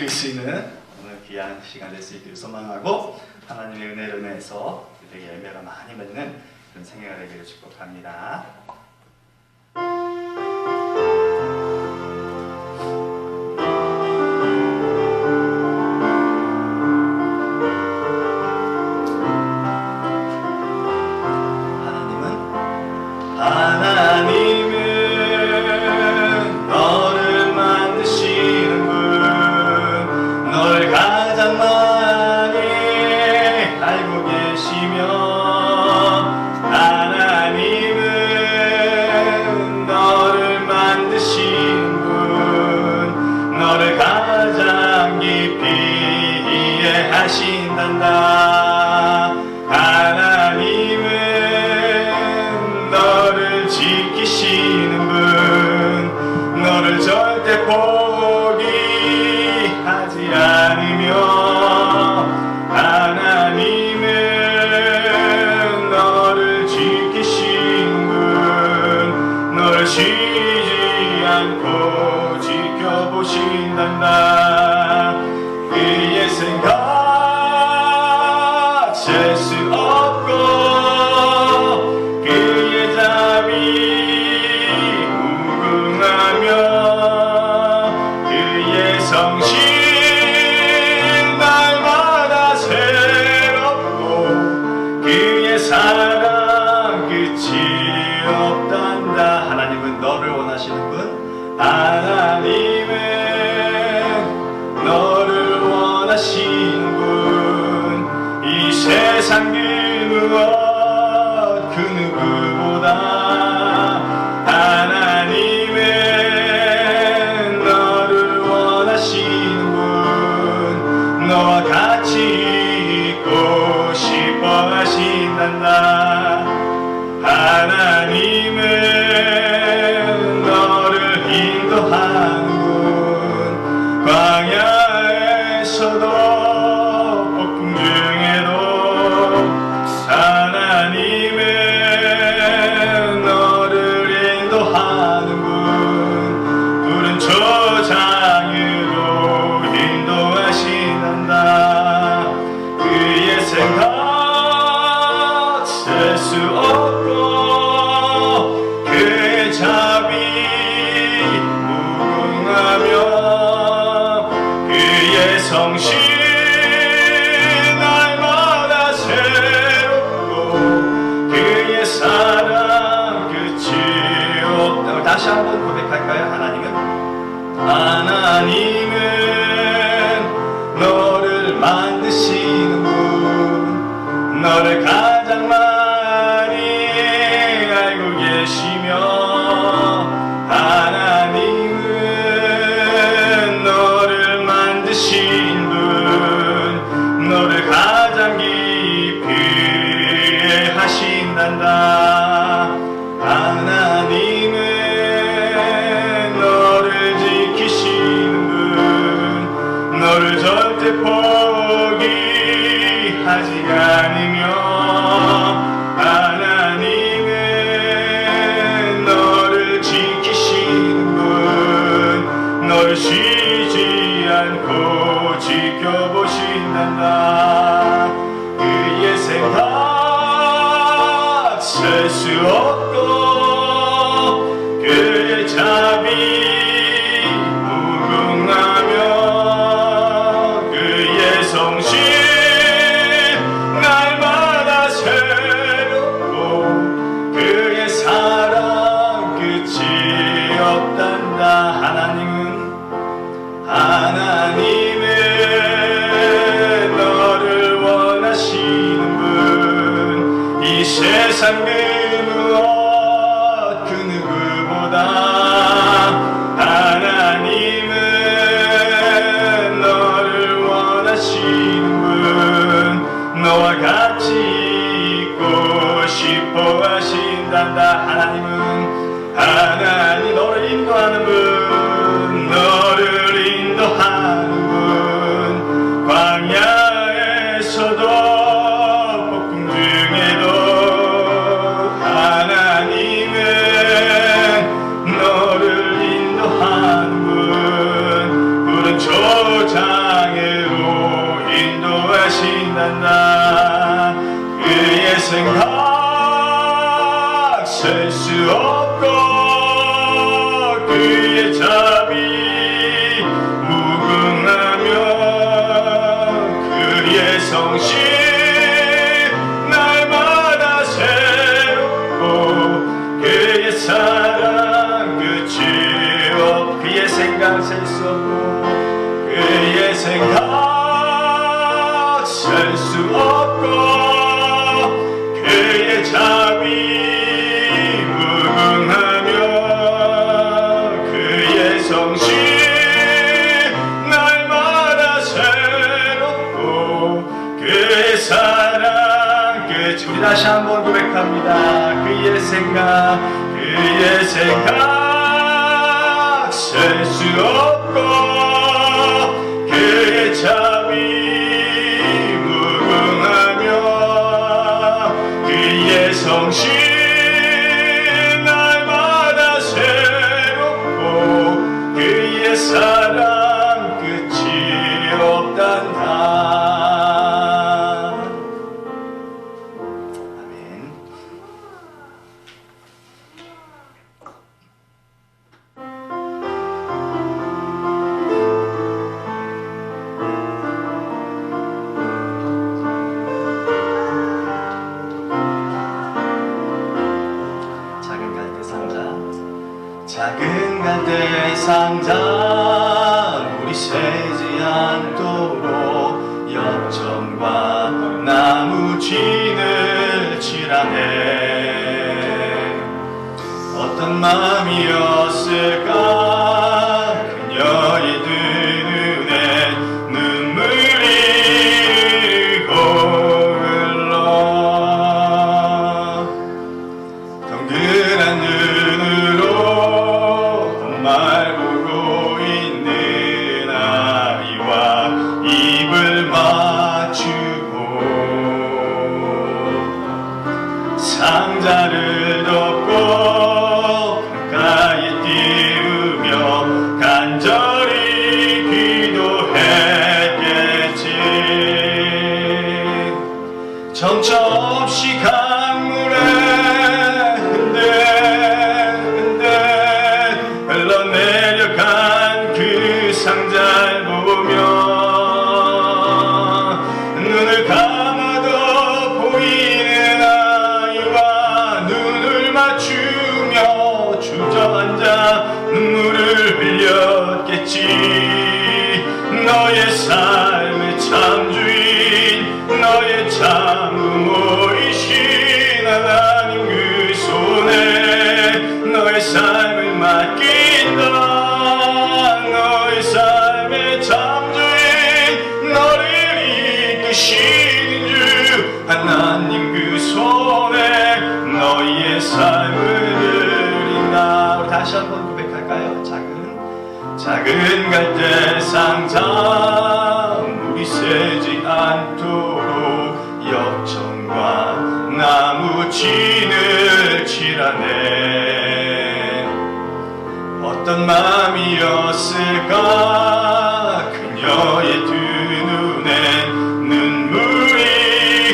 드릴 수 있는 오늘 귀한 시간 될 수 있기를 소망하고 하나님의 은혜로 인해서 우리에게 열매가 많이 맺는 그런 생애가 되기를 축복합니다. 하나님은 너를 만드시는 분, 널 가장 많이 알고 계시며, 하나님은 너를 만드신 분, 너를 가장 깊이 이해하신단다. 지키시는 분, 너를 절대 포기하지 않으며, 하나님은 너를 지키시는 분, 너를 쉬지 않고 지켜보신단다. 그의 생각 셀 수 없고 그의 자비 그의 성실 날마다 새롭고 그의 사랑 끝이 없단다. 하나님은 너를 원하시는 분, 하나님은 너를 원하시는 분, 이 세상 그 무엇 그 누구보다 너와 같이 있고 싶어 하신단다. 하나님은 너를 인도하는 분, 광야에서도 폭풍 중에도 하나님은 너를 인도하는 분, 푸른 초장으로 인도하신단다. 그의 생각 셀 수 없고 그의 자비 무궁하며 그의 성실 날마다 새롭고 그의 사랑 끝이 없다. 다시 한번 고백할까요? 하나님은 너를 만드시는 분, 너를 가장 많이 알고 계시며, 하나님은 너를 만드신 분, 너를 가장 깊이 이해하신단다. 하나님은 너를 지키시는 분, 너를 절대 포기하지 않으며, 하나님은 너를 지키시는 분, 너를 쉬지 않고 지켜보신단다. 그의 생각 셀 수 없고 그의 자비 무궁하며 그의 성실 날마다 새롭고 그의 사랑 끝이 없단다. 하나님은 너를 원하시는 분, 이 세상 그 무엇 찬양한다. 그의 생각 셀 수 없고 그의 자비 무궁하며 그의 성실 날마다 새롭고 그의 사랑 끝이 없고 그의 생각 셀 수 없고 그의 생각 셀 수 없고 그의 자비 무궁하며 그의 성실 날마다 새롭고 그의 사랑 끝. 우리 다시 한번 고백합니다. 그의 생각 셀 수 없고 그의 자비 무궁하며 그의 성실 날마다 새롭고 그의 사랑 끝이 없단다. 아멘. 작은 갈대 상자 물이 새지 않도록 엽전과 나무 진을 칠하네. 어떤 마음이었을까 그녀의 두 눈에 눈물이 흘러 동그란 눈으로 날 보고 있는 아이와 입을 맞추고 상자를 덮고 가까이 띄우며 간절히 기도했겠지. 정처 없이 강물에 흘러내려간 그 상자를 보며 눈을 감아도 보이는 아이와 눈을 맞추며 주저앉아 눈물을 흘렸겠지. 너의 삶의 참주인 너의 참부모이신 하나님 그 손에 너의 삶을 맡긴다. 너의 삶의 참주인 너를 이끄시는 주 하나님 그 손에 너희의 삶을 드린다. 우리 다시 한번 고백할까요? 작은 갈대 상자 물이 새지 않도록 엽전과 나무 진을 칠하네. 어떤 마음이었을까 그녀의 두 눈에 눈물이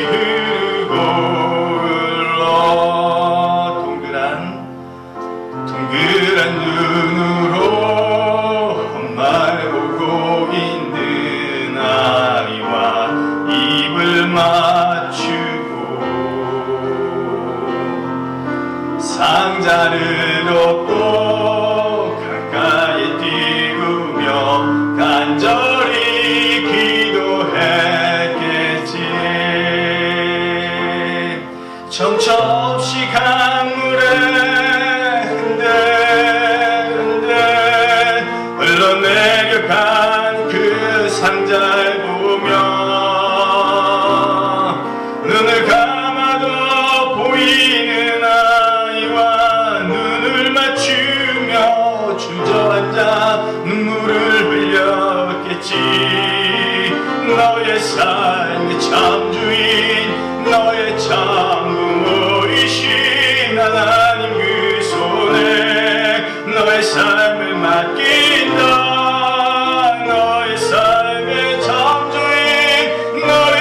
흐르고 흘러 동그란 눈으로 엄마를 보고 있는 아이와 입을 맞추고 상자를 덮고 가까이 띄우며 간절히 기도했겠지. 정처 없이 강물에 흘러내려간 그 상자를 보며 눈을 감아도 보이는 아이와 눈을 맞추며 주저앉아 눈물을 흘렸겠지. 너의 삶의 참주인 너의 참부모이신 하나님 그 손에 너의 삶을 맡긴다. 너의 삶의 참주인 너를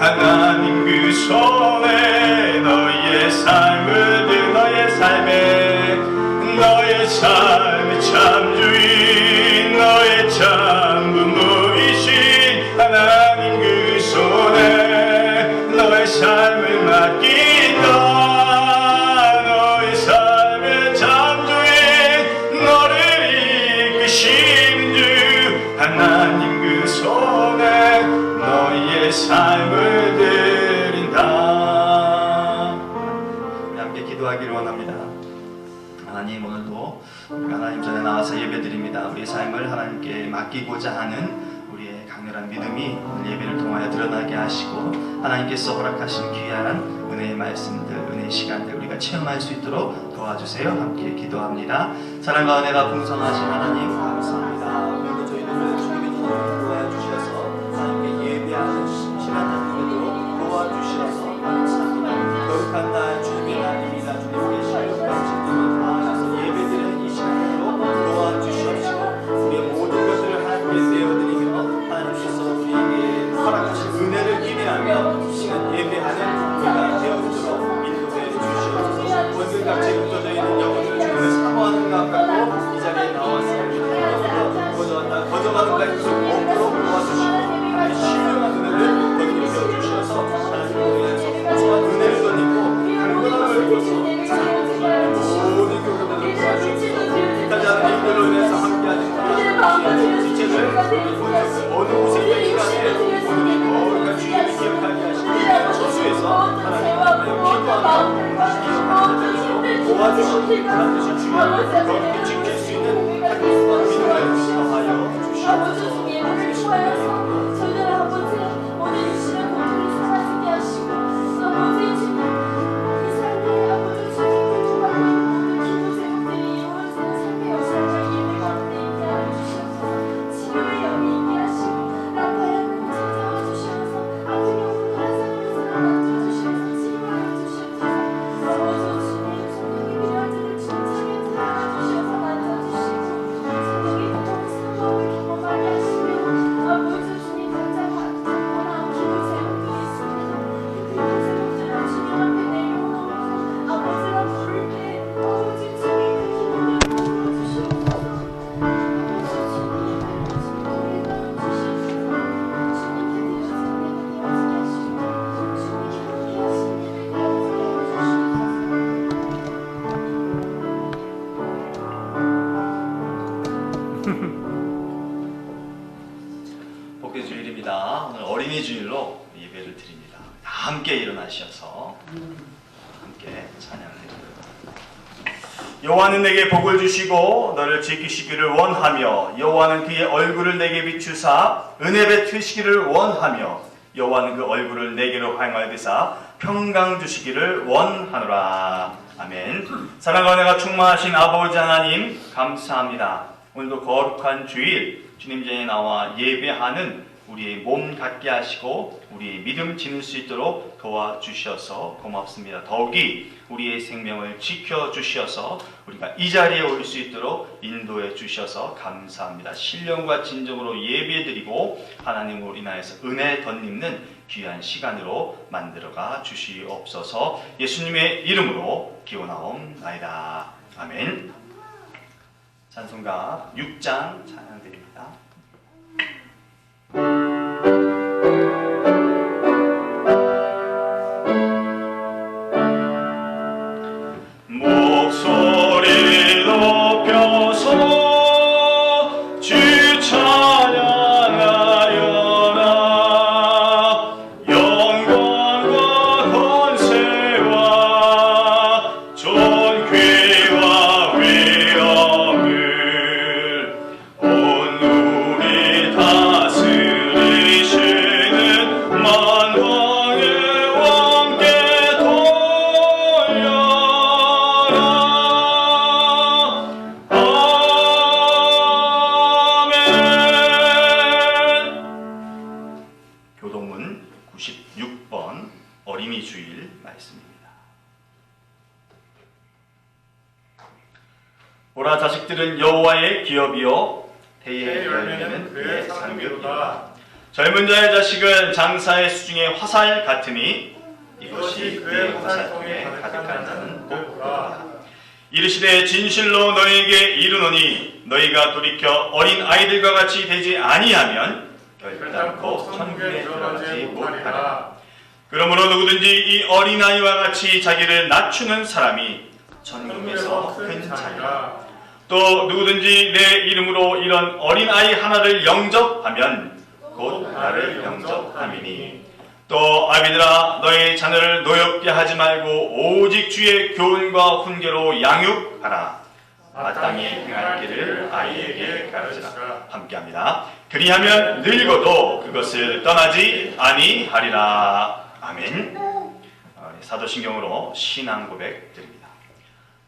하나님 그 손에 너희의 삶을 너희의 삶의 참 주인 너의 참 부모이신 하나님 그 손에 너의 삶을 맡긴다. 너의 삶의 참 주인 너를 이끄시는 주 하나님 그 손에 너희의 삶을 드린다. 우리 함께 기도하기를 원합니다. 하나님, 오늘도 하나님 전에 나와서 예배드립니다. 우리의 삶을 하나님께 맡기고자 하는 우리의 강렬한 믿음이 오늘 예배를 통하여 드러나게 하시고 하나님께서 허락하신 귀한 은혜의 말씀들, 은혜의 시간들 우리가 체험할 수 있도록 도와주세요. 함께 기도합니다. 사랑과 은혜가 풍성하신 하나님 감사합니다. 오늘도 저희들을 주님의 도와주셔서 하나님께 예배하는 시간 되도록 도와주셔서 감사합니다. 거룩한 날 주님의 날입니다. 주님께 신령과 진리를 다하셔서 예배드리는 이 시간으로 도와주시옵시고 우리의 모든 것들을 하나님께 내어드리며 하나님께서 우리에게 허락하신 은혜를 기대하며 이 시간 예배하는 우리가 되어주도록 인도해 주시옵소서. 오늘 같이 흩어져 있는 영혼을 주님을 사모하는 것 같고 이 자리에 나와서 거저가는 것 계속 먹도록 도와주시고 하나님의 신령한 은혜를 덧입혀 주셔서 하나님을 위해서 풍성한 은혜를 덧입고 강건함을 입어서 모든 교회들을 도와주옵소서. 기타지 않은 일들로 인해서 함께하는 우리의 지체들 어느 곳에 있는 시간에 오늘이 거룩한 주님을 기억하게 하시고 저수에서 하나님을 기도하며 도와주시고 반드시 주님을 거룩히 지킬 수 있는 하나님과 믿음을 더하여 주시옵소서. 저희들 아버지 오늘 이 시간 모두를 살아지게 하시고 아버지 주님 이 삶에 아버지 주님을 통하여 모든 기도 제목들이 이루어지는 삶의 역사를 예배 가운데 있게 하여 주시옵소서. 치료의 영이 있게 하시고 라파엘을 찾아와 주시옵소서. 아픈 영혼을 하사하면서 맡겨주시옵소서. 치료하여 주시옵소서. 아버지 주님 성령이 필요한 자를 주님에게 달아주셔서 만져주시고 성령이 그동안 사모함을 경험하게 하시며 아버지 주님 당장 원하는 기도 제목들이 있습니다. 그 기도 제목들을 주님 앞에 내려놓으면서 아버지가 부를 때 아버지 주님 그 기도를 들어주시옵소서. 아버지 주님 우리가 주시옵소서. 주님께 드려진 예배가 되어지게 하시고 주님이 함께 하신 예배가 되어지게 해주시옵소서. 복된 주일입니다. 오늘 어린이 주일로 예배를 드립니다. 다 함께 일어나셔서 함께 찬양드립니다. 여호와는 내게 복을 주시고 너를 지키시기를 원하며 여호와는 그의 얼굴을 내게 비추사 은혜 베푸시기를 원하며 여호와는 그 얼굴을 내게로 향하여드사 평강 주시기를 원하노라. 아멘. 사랑과 은혜가 충만하신 아버지 하나님 감사합니다. 오늘도 거룩한 주일 주님 전에 나와 예배하는 우리의 몸 갖게 하시고 우리의 믿음 지닐 수 있도록 도와주셔서 고맙습니다. 더욱이 우리의 생명을 지켜주셔서 우리가 이 자리에 올 수 있도록 인도해 주셔서 감사합니다. 신령과 진정으로 예배드리고 하나님으로 인하여서 은혜 덧입는 귀한 시간으로 만들어가 주시옵소서. 예수님의 이름으로 기원하옵나이다. 아멘. 찬송가 6장 찬양드립니다. 목소리 높여서 주 찬양하여라. 영광과 권세와 존귀와 위엄을 온누리 다스리시는 만왕의 왕께 돌려라. 아멘. 교동문 96번 어린이 주일 말씀입니다. 보라, 자식들은 여호와의 기업이요 태의 열매는 그의 상급이로다. 젊은 자의 자식은 장사의 수중에 화살 같으니 이것이 그의 화살통에 가득한 자는 꼭 그러하다. 이르시되 진실로 너희에게 이르노니 너희가 돌이켜 어린 아이들과 같이 되지 아니하면 결단코 천국에 들어가지 못하리라. 그러므로 누구든지 이 어린아이와 같이 자기를 낮추는 사람이 천국에서 큰 자리라. 또 누구든지 내 이름으로 이런 어린아이 하나를 영접하면 곧 나를 영접함이니. 또 아비들아 너희 자녀를 노엽게 하지 말고 오직 주의 교훈과 훈계로 양육하라. 마땅히 행할 길을 아이에게 가르치라. 함께합니다. 그리하면 늙어도 그것을 떠나지 아니하리라. 아멘. 사도신경으로 신앙 고백 드립니다.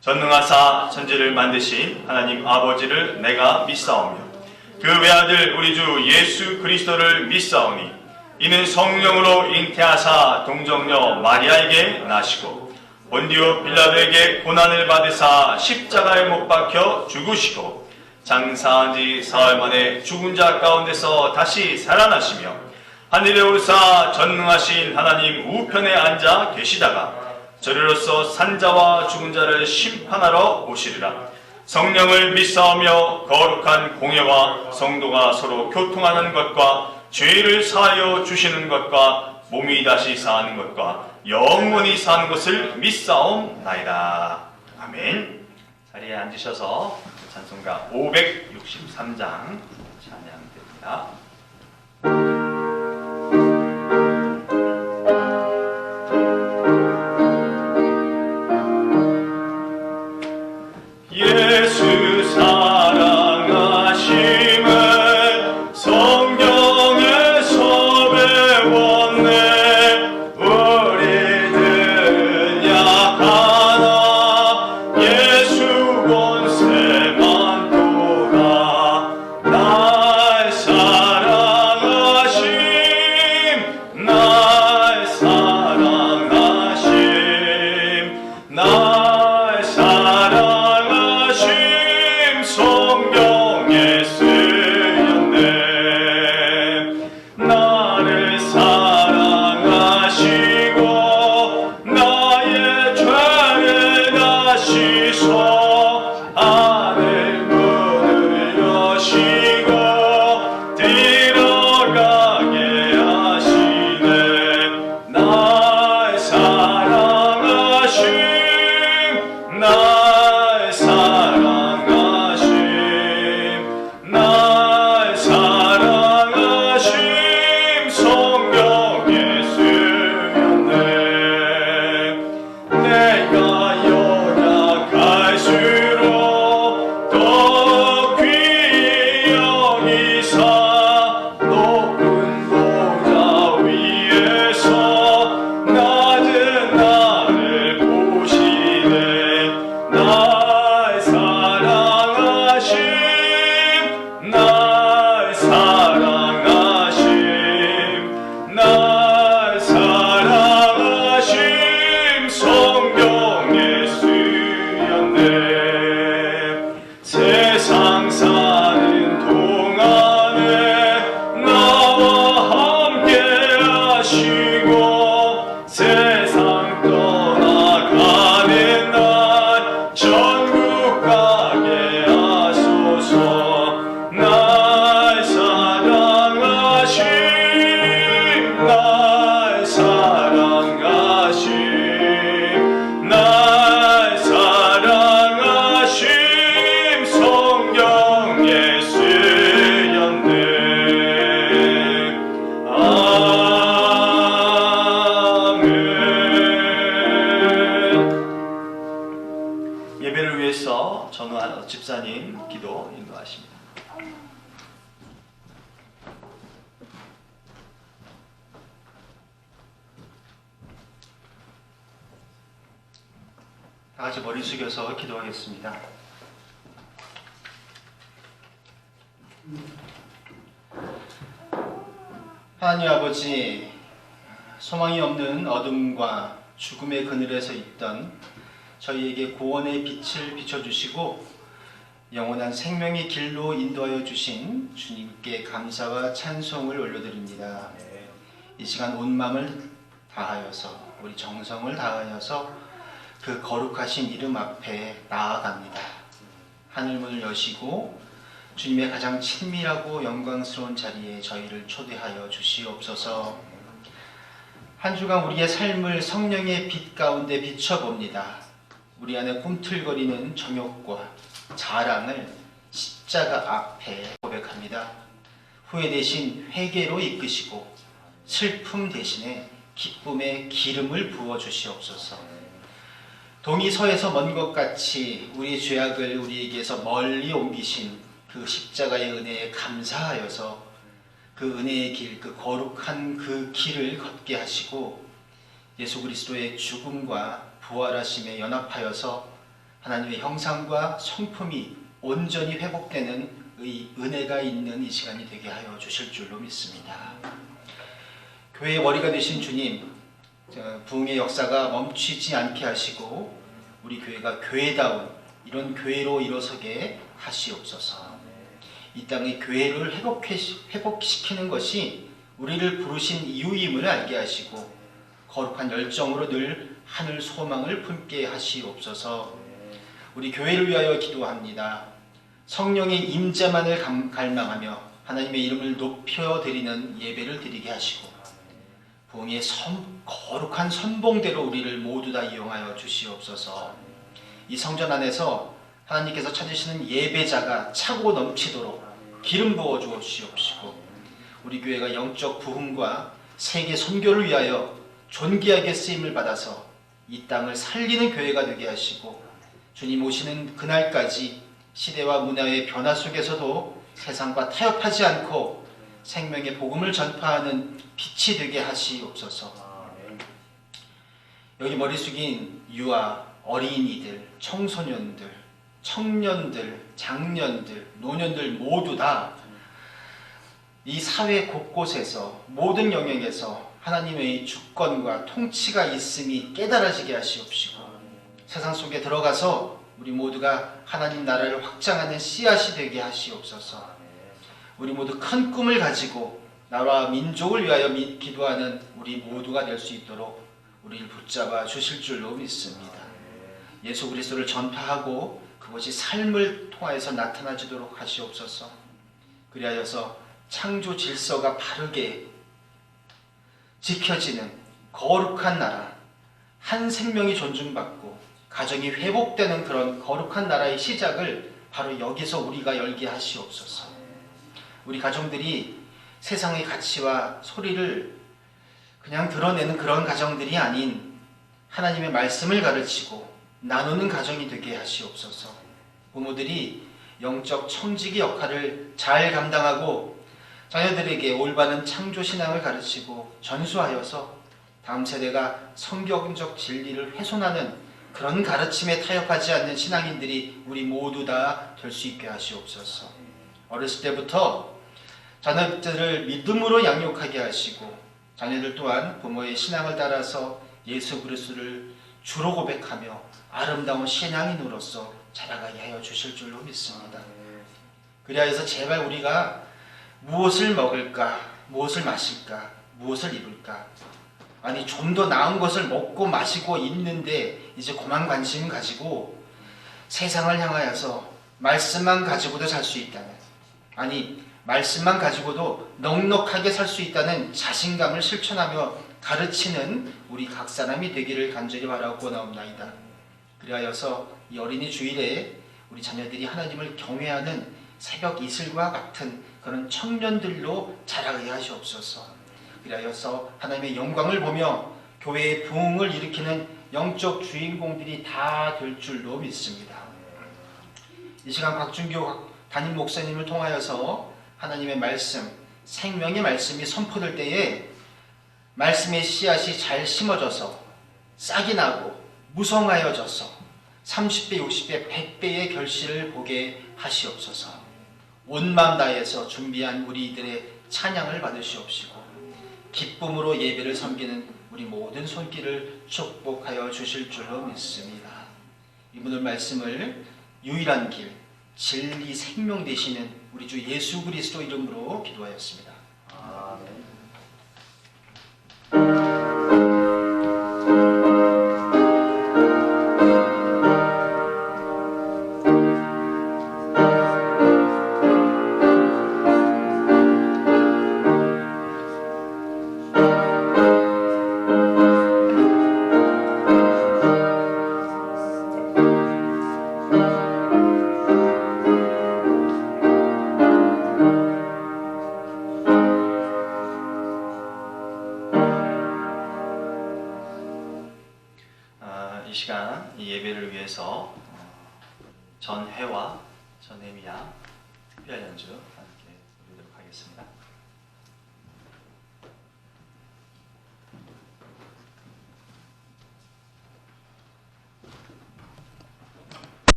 전능하사 천지를 만드신 하나님 아버지를 내가 믿사오며 그 외아들 우리 주 예수 그리스도를 믿사오니 이는 성령으로 잉태하사 동정녀 마리아에게 나시고 본디오 빌라도에게 고난을 받으사 십자가에 못 박혀 죽으시고 장사한 지 사흘 만에 죽은 자 가운데서 다시 살아나시며 하늘에 오르사 전능하신 하나님 우편에 앉아 계시다가 저리로서 산자와 죽은 자를 심판하러 오시리라. 성령을 믿사오며 거룩한 공예와 성도가 서로 교통하는 것과 죄를 사하여 주시는 것과 몸이 다시 사는 것과 영원히 사는 것을 믿사옵나이다. 아멘. 자리에 앉으셔서 찬송가 563장 찬양드립니다. 예수 사랑하심은 성경에서 배웠네. 우리들은 약하나 예수 권세만 도다. 날 사랑하심 날 사랑하심 날 사랑하심 성경에 쓰였네. 나를 사랑하시고 나의 죄를 다시소 하늘 문을 여시고 들어가게 하시네. 날 사랑하심 날 사랑하심 날 사랑하심 성경에 쓰였네. 내가 연약할수록 더 귀히 여기사 높은 보좌 위에서 낮은 나를 보시네. 날 사랑하심 날 사랑하심 날 사랑하심 성경에 쓰였네. 세상 사는 동안에 나와 함께 하시고 세상 떠나가는 날 천국 가게 하소서. 날 사랑하심 날 사랑하심 날 사랑하심 성경에 쓰였네. 아멘. 예배를 위해서 전우한 집사님 기도 인도하십니다. 다 같이 머리 숙여서 기도하겠습니다. 하나님 아버지, 소망이 없는 어둠과 죽음의 그늘에서 있던 저희에게 구원의 빛을 비춰주시고 영원한 생명의 길로 인도하여 주신 주님께 감사와 찬송을 올려드립니다. 이 시간 온 마음을 다하여서 우리 정성을 다하여서 그 거룩하신 이름 앞에 나아갑니다. 하늘문을 여시고 주님의 가장 친밀하고 영광스러운 자리에 저희를 초대하여 주시옵소서. 한 주간 우리의 삶을 성령의 빛 가운데 비춰봅니다. 우리 안에 꿈틀거리는 정욕과 자랑을 십자가 앞에 고백합니다. 후회 대신 회개로 이끄시고 슬픔 대신에 기쁨의 기름을 부어 주시옵소서. 동이 서에서 먼 것 같이 우리 죄악을 우리에게서 멀리 옮기신 그 십자가의 은혜에 감사하여서 그 은혜의 길, 그 거룩한 그 길을 걷게 하시고 예수 그리스도의 죽음과 부활하심에 연합하여서 하나님의 형상과 성품이 온전히 회복되는 은혜가 있는 이 시간이 되게 하여 주실 줄로 믿습니다. 교회의 머리가 되신 주님, 부흥의 역사가 멈추지 않게 하시고 우리 교회가 교회다운 이런 교회로 일어서게 하시옵소서. 이 땅의 교회를 회복시키는 것이 우리를 부르신 이유임을 알게 하시고 거룩한 열정으로 늘 하늘 소망을 품게 하시옵소서. 우리 교회를 위하여 기도합니다. 성령의 임재만을 갈망하며 하나님의 이름을 높여드리는 예배를 드리게 하시고 부흥의 거룩한 선봉대로 우리를 모두 다 이용하여 주시옵소서. 이 성전 안에서 하나님께서 찾으시는 예배자가 차고 넘치도록 기름 부어 주시옵시고 우리 교회가 영적 부흥과 세계 선교를 위하여 존귀하게 쓰임을 받아서 이 땅을 살리는 교회가 되게 하시고 주님 오시는 그날까지 시대와 문화의 변화 속에서도 세상과 타협하지 않고 생명의 복음을 전파하는 빛이 되게 하시옵소서. 여기 머리 숙인 유아, 어린이들, 청소년들, 청년들, 장년들, 노년들 모두 다 이 사회 곳곳에서 모든 영역에서 하나님의 주권과 통치가 있음이 깨달아지게 하시옵시고 세상 속에 들어가서 우리 모두가 하나님 나라를 확장하는 씨앗이 되게 하시옵소서. 우리 모두 큰 꿈을 가지고 나라와 민족을 위하여 기도하는 우리 모두가 될 수 있도록 우리를 붙잡아 주실 줄로 믿습니다. 예수 그리스도를 전파하고 그것이 삶을 통하여서 나타나지도록 하시옵소서. 그리하여서 창조 질서가 바르게 지켜지는 거룩한 나라, 한 생명이 존중받고 가정이 회복되는 그런 거룩한 나라의 시작을 바로 여기서 우리가 열게 하시옵소서. 우리 가정들이 세상의 가치와 소리를 그냥 드러내는 그런 가정들이 아닌 하나님의 말씀을 가르치고 나누는 가정이 되게 하시옵소서. 부모들이 영적 청지기 역할을 잘 감당하고 자녀들에게 올바른 창조신앙을 가르치고 전수하여서 다음 세대가 성경적 진리를 훼손하는 그런 가르침에 타협하지 않는 신앙인들이 우리 모두 다 될 수 있게 하시옵소서. 어렸을 때부터 자녀들을 믿음으로 양육하게 하시고 자녀들 또한 부모의 신앙을 따라서 예수 그리스도를 주로 고백하며 아름다운 신앙인으로서 자라가게 하여 주실 줄로 믿습니다. 그리하여서 제발 우리가 무엇을 먹을까, 무엇을 마실까, 무엇을 입을까, 아니 좀 더 나은 것을 먹고 마시고 있는데 이제 그만 관심 가지고 세상을 향하여서 말씀만 가지고도 살 수 있다는, 아니 말씀만 가지고도 넉넉하게 살 수 있다는 자신감을 실천하며 가르치는 우리 각 사람이 되기를 간절히 바라고 나옵나이다. 그리하여서 이 어린이 주일에 우리 자녀들이 하나님을 경외하는 새벽 이슬과 같은 그런 청년들로 자라게 하시옵소서. 그리하여서 하나님의 영광을 보며 교회의 부흥을 일으키는 영적 주인공들이 다 될 줄로 믿습니다. 이 시간 박준교 담임 목사님을 통하여서 하나님의 말씀, 생명의 말씀이 선포될 때에 말씀의 씨앗이 잘 심어져서 싹이 나고 무성하여져서 30배, 60배, 100배의 결실을 보게 하시옵소서. 온 마음 다해서 준비한 우리들의 찬양을 받으시옵시고 기쁨으로 예배를 섬기는 우리 모든 손길을 축복하여 주실 줄로 믿습니다. 이 오늘 말씀을 유일한 길, 진리 생명 되시는 우리 주 예수 그리스도 이름으로 기도하였습니다. 아멘. 이 시간 이 예배를 위해서 전혜와 전혜미야 특별 연주 함께 부르도록 하겠습니다.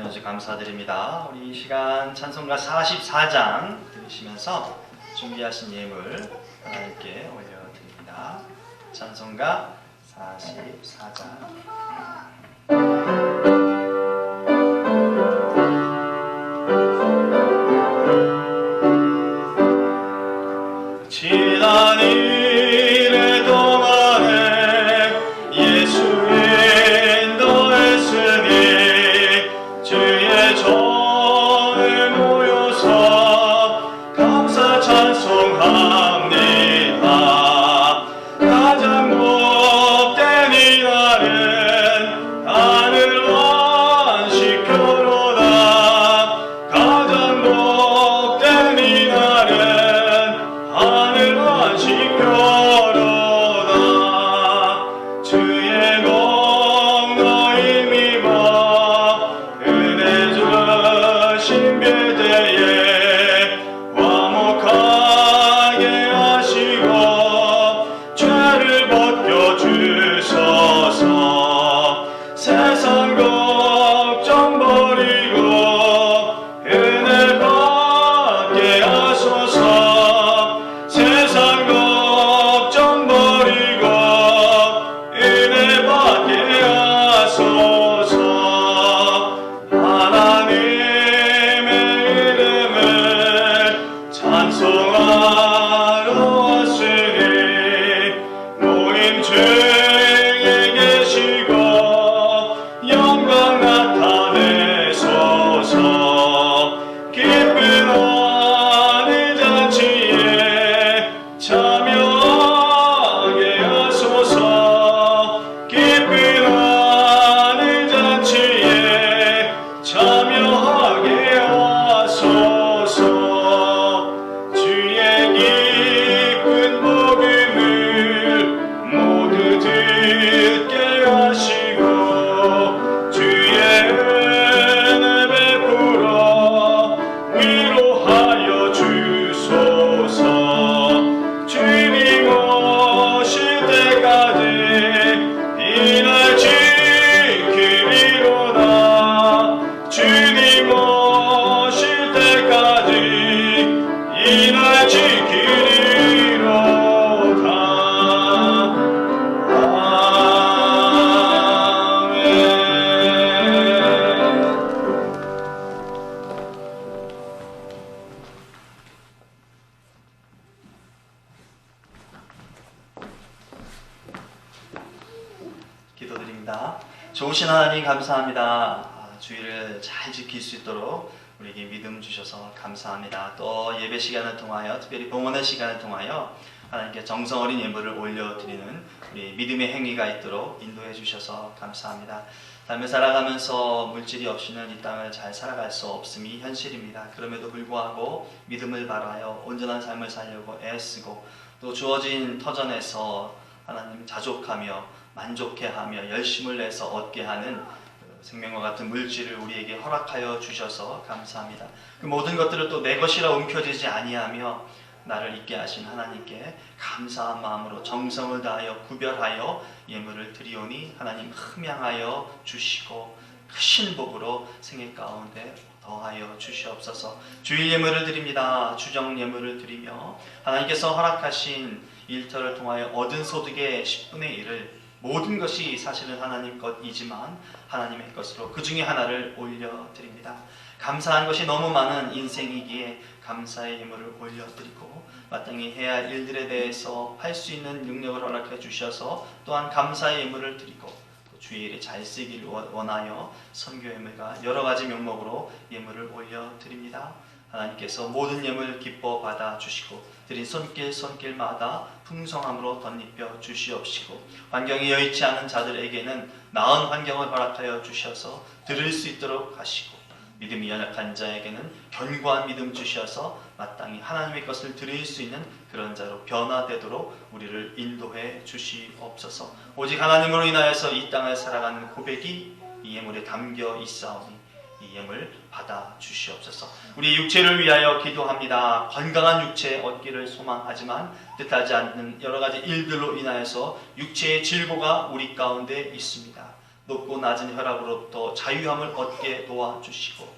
주셔서 감사드립니다. 우리 이 시간 찬송가 44장 들으시면서 준비하신 예물 하나님께 올려드립니다. 찬송가 44장. 지난 일의 동안에 예수의 인도했으니 주의 전에 모여서 감사 찬송합니다. 가장 복된 이날은 하늘 안식교로다. 가장 복된 이날은 하늘 안식교로다. 주의 공로 힘입어 은혜 주신 배대에 화목하게 하시고 죄를 벗겨주소서. 세상 걱정 버리고 은혜 받게 하소서. 세상 걱정 버리고 은혜 받게 하소서. 하나님의 이름을 찬송하러 왔으니 모임 중에 계시고 영광 나타내소서. 기쁜 환희 잔치에 참여하게 하소서. 기쁜 환희 잔치에 참여하게 하소서. 주의 기쁜 복음을 모두 듣게 하시고 주의 은혜 베풀어 위로하여 주소서. 주님 오실 때까지 이날 지키리로다. 주님 오실 때까지 이날 지키리로다. 아멘. 기도드립니다. 좋으신 하나님 감사합니다. 주일을 잘 지킬 수 있도록 우리에게 믿음 주셔서 감사합니다. 또 예배 시간을 통하여 특별히 봉헌의 시간을 통하여 하나님께 정성 어린 예물을 올려드리는 우리 믿음의 행위가 있도록 인도해 주셔서 감사합니다. 삶을 살아가면서 물질이 없이는 이 땅을 잘 살아갈 수 없음이 현실입니다. 그럼에도 불구하고 믿음을 발하여 온전한 삶을 살려고 애쓰고 또 주어진 터전에서 하나님 자족하며 만족해하며 열심을 내서 얻게 하는 생명과 같은 물질을 우리에게 허락하여 주셔서 감사합니다. 그 모든 것들을 또 내 것이라 움켜쥐지 아니하며 나를 있게 하신 하나님께 감사한 마음으로 정성을 다하여 구별하여 예물을 드리오니 하나님 흠양하여 주시고 크신 복으로 생애 가운데 더하여 주시옵소서. 주일 예물을 드립니다. 주정 예물을 드리며 하나님께서 허락하신 일터를 통하여 얻은 소득의 10분의 1을 모든 것이 사실은 하나님 것이지만 하나님의 것으로 그 중에 하나를 올려드립니다. 감사한 것이 너무 많은 인생이기에 감사의 예물을 올려드리고 마땅히 해야 할 일들에 대해서 할 수 있는 능력을 허락해 주셔서 또한 감사의 예물을 드리고 또 주일에 잘 쓰기를 원하여 선교 예물과 여러 가지 명목으로 예물을 올려드립니다. 하나님께서 모든 예물 기뻐 받아주시고 드린 손길마다 풍성함으로 덧입혀 주시옵시고 환경이 여의치 않은 자들에게는 나은 환경을 허락하여 주셔서 들을 수 있도록 하시고 믿음이 연약한 자에게는 견고한 믿음 주셔서 마땅히 하나님의 것을 드릴 수 있는 그런 자로 변화되도록 우리를 인도해 주시옵소서. 오직 하나님으로 인하여서 이 땅을 살아가는 고백이 이 예물에 담겨 있사오니 이 예물 받아 주시옵소서. 우리 육체를 위하여 기도합니다. 건강한 육체 얻기를 소망하지만 뜻하지 않는 여러 가지 일들로 인하여서 육체의 질고가 우리 가운데 있습니다. 높고 낮은 혈압으로부터 자유함을 얻게 도와주시고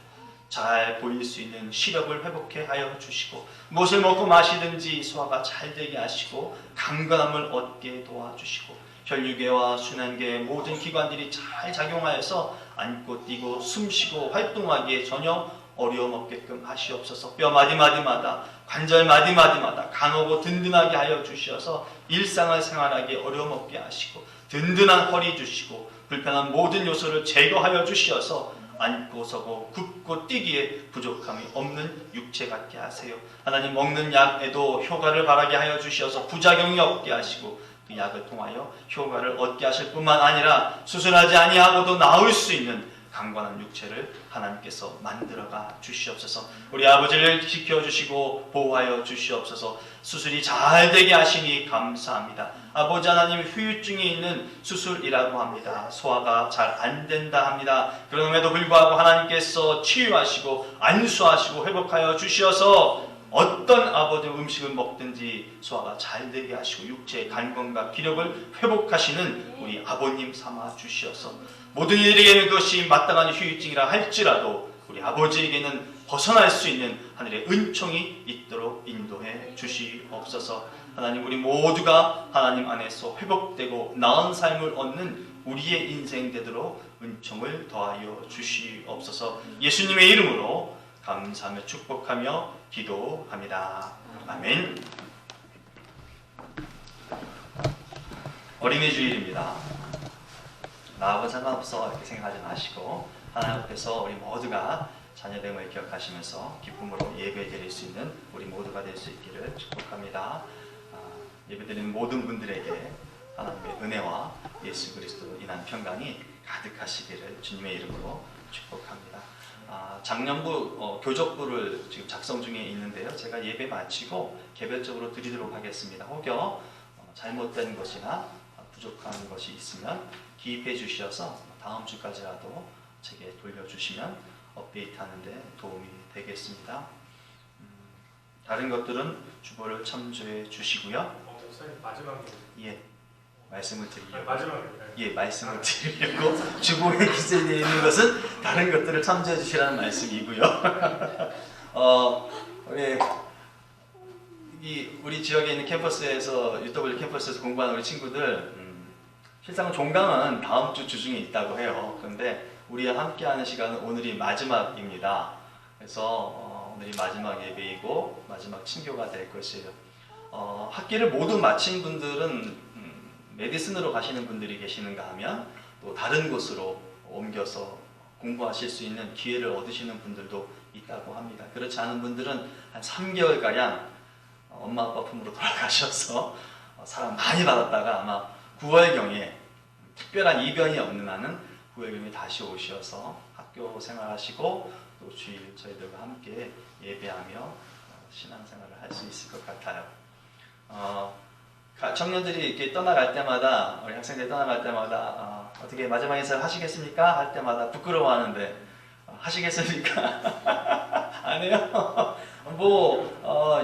잘 보일 수 있는 시력을 회복해 하여 주시고 무엇을 먹고 마시든지 소화가 잘 되게 하시고 강건함을 얻게 도와주시고 혈류계와 순환계의 모든 기관들이 잘 작용하여서 앉고 뛰고 숨쉬고 활동하기에 전혀 어려움 없게끔 하시옵소서. 뼈 마디마디마다 관절 마디마디마다 강하고 든든하게 하여 주시어서 일상을 생활하기에 어려움 없게 하시고 든든한 허리 주시고 불편한 모든 요소를 제거하여 주시어서 앉고 서고 굽고 뛰기에 부족함이 없는 육체 같게 하세요. 하나님 먹는 약에도 효과를 바라게 하여 주시어서 부작용이 없게 하시고 그 약을 통하여 효과를 얻게 하실 뿐만 아니라 수술하지 아니하고도 나을 수 있는 강건한 육체를 하나님께서 만들어가 주시옵소서. 우리 아버지를 지켜주시고 보호하여 주시옵소서. 수술이 잘 되게 하시니 감사합니다. 아버지 하나님 후유증이 있는 수술이라고 합니다. 소화가 잘 안 된다 합니다. 그럼에도 불구하고 하나님께서 치유하시고 안수하시고 회복하여 주시어서 어떤 아버지 음식을 먹든지 소화가 잘 되게 하시고 육체의 간건과 기력을 회복하시는 우리 아버님 삼아 주시어서 모든 이들에게는 그것이 마땅한 후유증이라 할지라도 우리 아버지에게는 벗어날 수 있는 하늘의 은총이 있도록 인도해 주시옵소서. 하나님 우리 모두가 하나님 안에서 회복되고 나은 삶을 얻는 우리의 인생 되도록 은총을 더하여 주시옵소서. 예수님의 이름으로 감사하며 축복하며 기도합니다. 아멘. 어린이 주일입니다. 나하고 상관없어 이렇게 생각하지 마시고 하나님 앞에서 우리 모두가 자녀됨을 기억하시면서 기쁨으로 예배 드릴 수 있는 우리 모두가 될 수 있기를 축복합니다. 예배 드리는 모든 분들에게 하나님의 은혜와 예수 그리스도로 인한 평강이 가득하시기를 주님의 이름으로 축복합니다. 작년부 교적부를 지금 작성 중에 있는데요. 제가 예배 마치고 개별적으로 드리도록 하겠습니다. 혹여 잘못된 것이나 부족한 것이 있으면 기입해 주셔서 다음 주까지라도 제게 돌려주시면 업데이트하는 데 도움이 되겠습니다. 다른 것들은 주보를 참조해 주시고요. 목사님 마지막에 예, 말씀을 드리려고. 마지막에 예, 말씀을 드리려고 주보에 기재되어 있는 것은 다른 것들을 참조해 주시라는 말씀이고요. 우리 지역에 있는 캠퍼스에서 UW 캠퍼스에서 공부하는 우리 친구들 실상은 종강은 다음 주 주중에 있다고 해요. 그런데 우리와 함께하는 시간은 오늘이 마지막입니다. 그래서 오늘이 마지막 예배이고 마지막 친교가 될 것이에요. 학기를 모두 마친 분들은 메디슨으로 가시는 분들이 계시는가 하면 또 다른 곳으로 옮겨서 공부하실 수 있는 기회를 얻으시는 분들도 있다고 합니다. 그렇지 않은 분들은 한 3개월가량 엄마 아빠 품으로 돌아가셔서 사랑 많이 받았다가 아마 9월경에 특별한 이변이 없는 한은 9월경에 다시 오셔서 학교 생활하시고 또 주일 저희들과 함께 예배하며 신앙생활을 할 수 있을 것 같아요. 청년들이 이렇게 떠나갈 때마다 우리 학생들이 떠나갈 때마다 어떻게 마지막 인사를 하시겠습니까? 할 때마다 부끄러워하는데 하시겠습니까? 안 해요?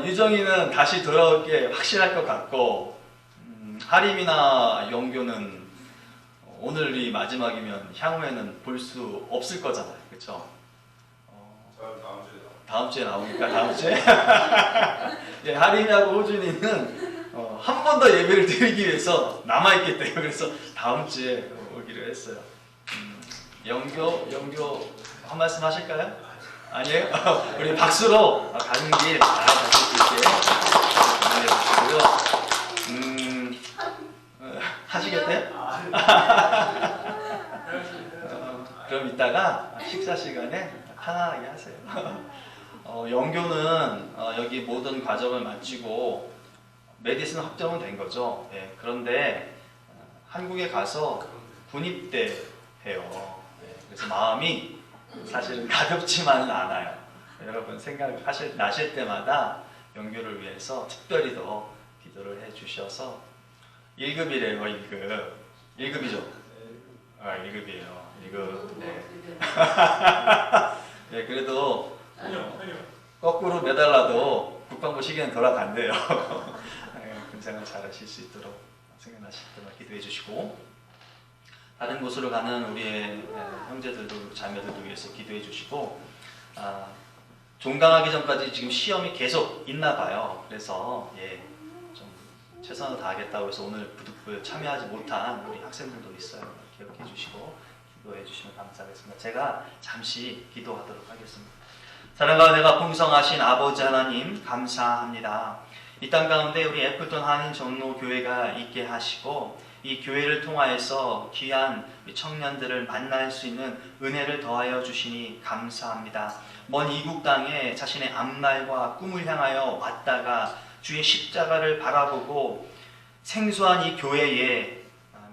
유정이는 다시 돌아올 게 확실할 것 같고 하림이나 영교는 오늘이 마지막이면 향후에는 볼 수 없을 거잖아요. 그렇죠? 저는 다음 주에 나오니까 다음 주에 예, 하림이하고 호준이는 한 번 더 예배를 드리기 위해서 남아있겠대요. 그래서 다음 주에 오기로 했어요. 영교 한 말씀 하실까요? 아니에요? 우리 박수로 가는 길 잘 가실 수 있게 보내주시고요. 하시겠대요? 그럼 이따가 식사 시간에 편안하게 하세요. 영교는 여기 모든 과정을 마치고 메디슨 확정은 된 거죠. 네, 그런데 한국에 가서 군입대해요. 네, 그래서 마음이 사실 가볍지만은 않아요. 여러분 나실 때마다 영교를 위해서 특별히 더 기도를 해주셔서 1급이래요. 1급 1급이죠? 1급이에요. 1급. 네. 네, 그래도 거꾸로 매달라도 국방부 시계는 돌아간대요. 군생활 잘 하실 수 있도록 생각나실 때만 기도해 주시고 다른 곳으로 가는 우리의 형제들도 자매들도 위해서 기도해 주시고, 종강하기 전까지 지금 시험이 계속 있나 봐요. 그래서 좀 최선을 다하겠다고 해서 오늘 부득불 참여하지 못한 우리 학생들도 있어요. 기억해 주시고 기도해 주시면 감사하겠습니다. 제가 잠시 기도하도록 하겠습니다. 사랑과 은혜가 풍성하신 아버지 하나님 감사합니다. 이 땅 가운데 우리 애플턴 한인 전로교회가 있게 하시고 이 교회를 통하여서 귀한 청년들을 만날 수 있는 은혜를 더하여 주시니 감사합니다. 먼 이국 땅에 자신의 앞날과 꿈을 향하여 왔다가 주의 십자가를 바라보고 생소한 이 교회에